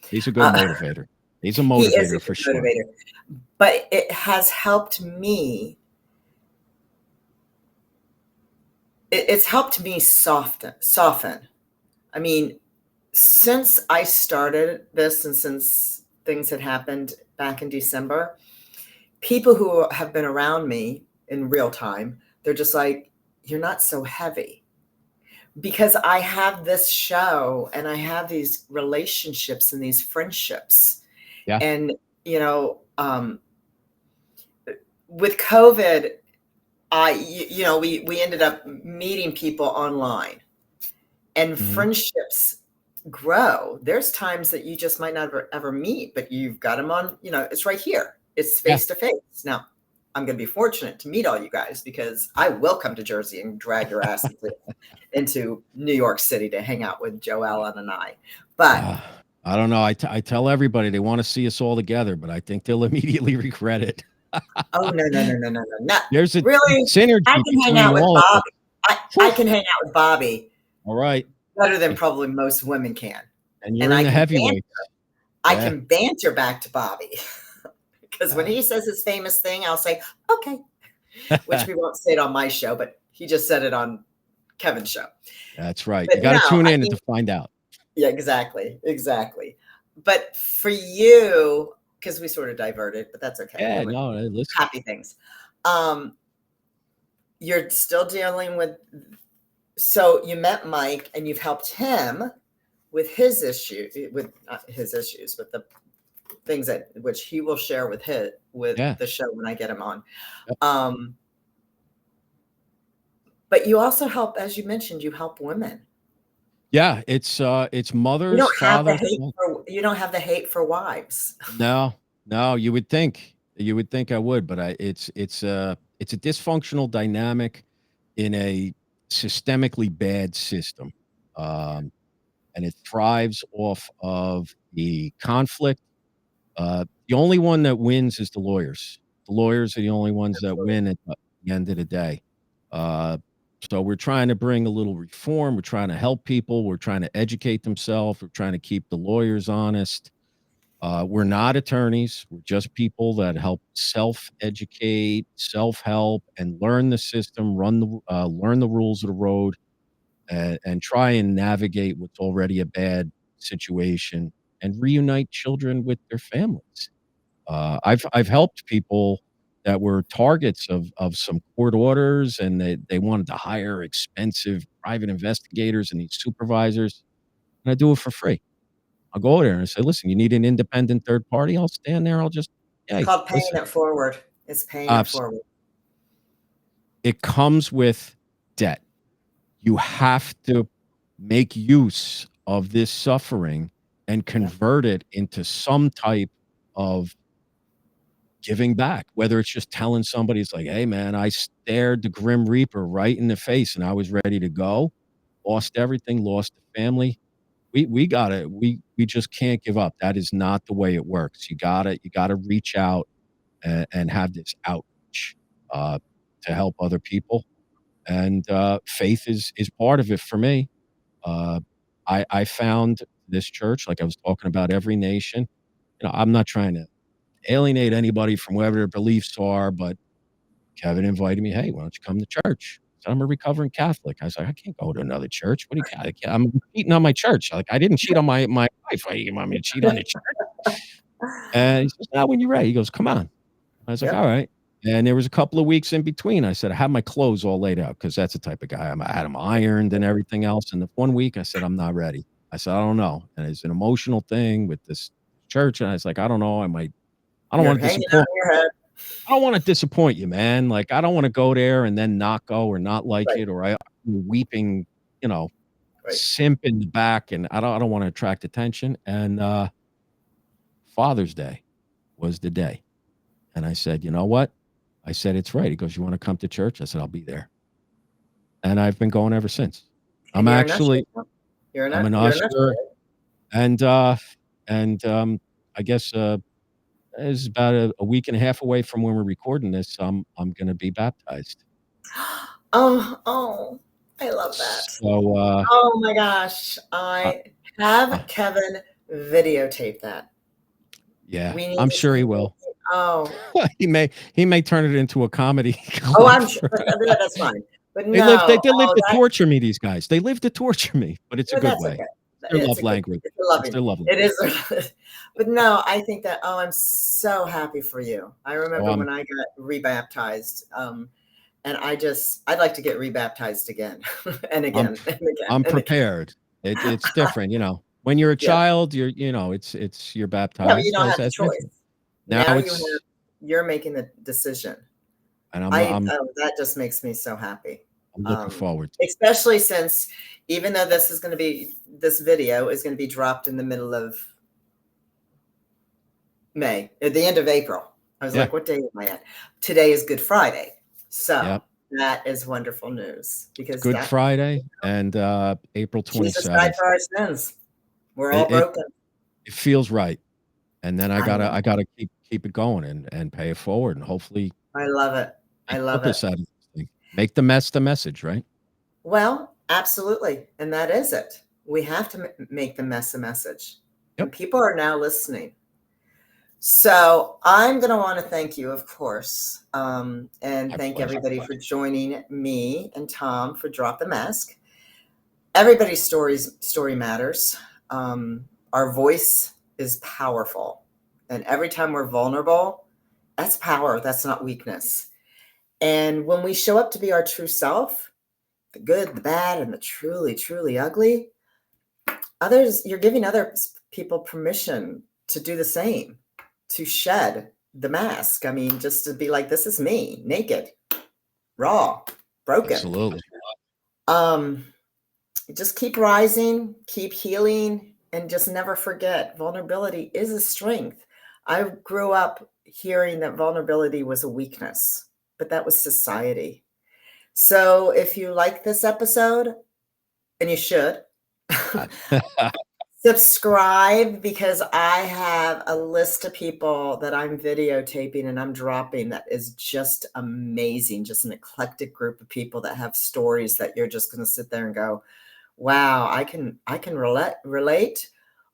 B: he's a good
A: Uh,
B: motivator. He's a
A: he is a
B: motivator for
A: good
B: sure.
A: motivator, but it has helped me. It's helped me soften. I mean, since I started this and since things had happened back in December, people who have been around me in real time, they're just like, you're not so heavy. Because I have this show and I have these relationships and these friendships.
B: Yeah.
A: And, you know, with COVID, we ended up meeting people online and
B: Mhm.
A: friendships grow. There's times that you just might not ever meet, but you've got them on, it's right here. It's
B: Yeah.
A: face to face. Now, I'm going to be fortunate to meet all you guys because I will come to Jersey and drag your ass into New York City to hang out with Joe Allen and I. But
B: Uh, I don't know. I tell everybody they want to see us all together, but I think they'll immediately regret it.
A: oh no, no, no, no, no, no, not
B: There's a
A: really. I
B: synergy
A: can hang
B: between
A: out with
B: all of us.
A: Bobby. I
B: Whew.
A: can hang out with Bobby
B: All right.
A: better than probably most women can.
B: And you're
A: And
B: in the heavyweights.
A: I
B: Yeah.
A: can banter back to Bobby. Because when
B: Uh,
A: he says his famous thing, I'll say, okay, which we won't say it on my show, but he just said it on Kevin's show.
B: That's right.
A: But
B: You got
A: no,
B: to tune
A: I
B: in
A: mean,
B: to find out.
A: yeah, exactly. Exactly. But for you, because we sort of diverted, but that's okay.
B: Yeah.
A: There were
B: No. Listen.
A: happy things. Um, you're still dealing with, so you met Mike and you've helped him with his issue, with not his issues, but the things that which he will share with
B: Yeah.
A: the show when I get him on.
B: Yep.
A: Um, but you also help, as you mentioned, you help women.
B: Yeah. It's mothers, fathers.
A: You don't have the hate for wives.
B: No, no, you would think I would, but it's a dysfunctional dynamic in a systemically bad system, um, and it thrives off of the conflict. The only one that wins is the lawyers. The lawyers are the only ones that
A: Absolutely.
B: win at the end of the day. Uh, so we're trying to bring a little reform. We're trying to help people. We're trying to educate themselves. We're trying to keep the lawyers honest. We're not attorneys. We're just people that help self-educate, self-help, and learn the system, learn the rules of the road, and try and navigate what's already a bad situation and reunite children with their families. I've helped people that were targets of some court orders, and they wanted to hire expensive private investigators and these supervisors, and I do it for free. I'll go there and say, "Listen, you need an independent third party? I'll stand there. I'll just,
A: It's
B: hey,
A: called paying
B: listen,
A: it forward. It's paying it
B: abs
A: forward.
B: it comes with debt. You have to make use of this suffering and
A: Yeah.
B: convert it into some type of giving back, whether it's just telling somebody, it's like, "Hey, man, I stared the Grim Reaper right in the face, and I was ready to go, lost everything, lost the family. We just can't give up. That is not the way it works. You gotta reach out and have this outreach uh, to help other people. And faith is part of it for me. Uh, I found this church, like I was talking about every nation. I'm not trying to alienate anybody from whatever their beliefs are, but Kevin invited me, "Hey, why don't you come to church?" So I'm a recovering Catholic. I was like, "I can't go to another church. What do you got? I'm cheating on my church. Like, I didn't cheat on my wife. Why you want me to cheat on the church?" And he says, "No, when you're ready." He goes, "Come on." I was like,
A: Yep.
B: "All right." And there was a couple of weeks in between. I said, I had my clothes all laid out because that's the type of guy I had them ironed and everything else. And the one week I said, I'm not ready. I said, I don't know. And it's an emotional thing with this church. And I was like, I don't know. I don't
A: You're
B: want to
A: hanging out
B: disappoint.
A: in your head.
B: I don't want to disappoint you, man. Like, I don't want to go there and then not go or not like
A: Right,
B: it, or I'm weeping, you know,
A: right.
B: simp in the back. And I don't want to attract attention. And Father's Day was the day. And I said, you know what? I said, it's right. He goes, you want to come to church? I said, I'll be there. And I've been going ever since. I'm
A: And you're an usher.
B: actually I'm an
A: You're an usher,
B: usher,
A: right?
B: and I guess it's about a week and a half away from when we're recording this. I'm going to be baptized.
A: Oh, oh, I love that.
B: So
A: Oh my gosh.
B: uh,
A: I have
B: uh,
A: Kevin videotape that.
B: yeah,
A: We need
B: I'm
A: to
B: sure he will.
A: oh.
B: He may turn it into a comedy
A: Oh,
B: clip.
A: I'm sure that's fine. But
B: They
A: no,
B: they live
A: oh,
B: to
A: that
B: torture me. These guys, they live to torture me, but it's a
A: well,
B: good
A: that's
B: way.
A: okay.
B: It's their
A: It's
B: love
A: a good
B: language.
A: it's a
B: It's
A: loving
B: their love language.
A: it is but no, I think that oh, I'm so happy for you. I
B: So
A: remember when I got rebaptized, and I'd like to get rebaptized again and
B: I'm
A: again and again
B: I'm
A: and again.
B: prepared. It's different, When you're a
A: Yeah.
B: child, you're
A: Yeah, but you
B: baptized
A: don't
B: as
A: have the
B: as an infant.
A: choice.
B: Now
A: Now
B: it's
A: you're making the decision.
B: and I'm
A: That just makes me so happy.
B: I'm looking forward to it.
A: Especially since even though this video is gonna be dropped in the middle of May, at the end of April. I was
B: Yeah.
A: like, what day am I at? Today is Good Friday. So
B: Yep.
A: that is wonderful news
B: It's
A: because
B: Good
A: that
B: Friday and April
A: Jesus died
B: 27th.
A: for our sins. We're all
B: It it
A: broken.
B: it feels right. And then I
A: I
B: gotta
A: know.
B: I gotta keep it going and pay it forward and hopefully
A: I love it. I
B: make
A: love it.
B: purpose out of this thing. Make the mess the message, right?
A: Well, absolutely. And that is it. We have to make the mess a message.
B: Yep.
A: And people are now listening. So I'm going to want to thank you, of course, and
B: My
A: thank
B: pleasure.
A: everybody for joining me and Tom for Drop the Mask. Everybody's story matters. Our voice is powerful, and every time we're vulnerable, that's power. That's not weakness. And when we show up to be our true self, the good, the bad, and the truly, truly ugly, you're giving other people permission to do the same, to shed the mask. I mean, just to be like, this is me, naked, raw, broken.
B: Absolutely.
A: Um, just keep rising, keep healing, and just never forget vulnerability is a strength. I grew up hearing that vulnerability was a weakness, but that was society. So if you like this episode, and you should, subscribe because I have a list of people that I'm videotaping and I'm dropping that is just amazing. Just an eclectic group of people that have stories that you're just going to sit there and go, wow, I can relate,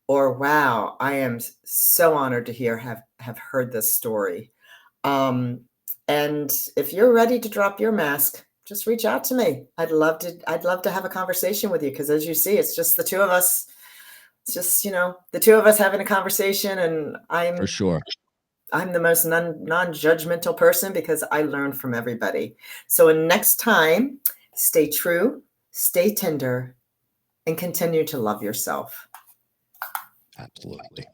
A: or wow, I am so honored to have heard this story. Um, and if you're ready to drop your mask, just reach out to me. I'd love to have a conversation with you because as you see, it's just the two of us. It's just, the two of us having a conversation, and
B: For sure.
A: I'm the most non-judgmental person because I learn from everybody. So next time, stay true, stay tender, and continue to love yourself.
B: Absolutely.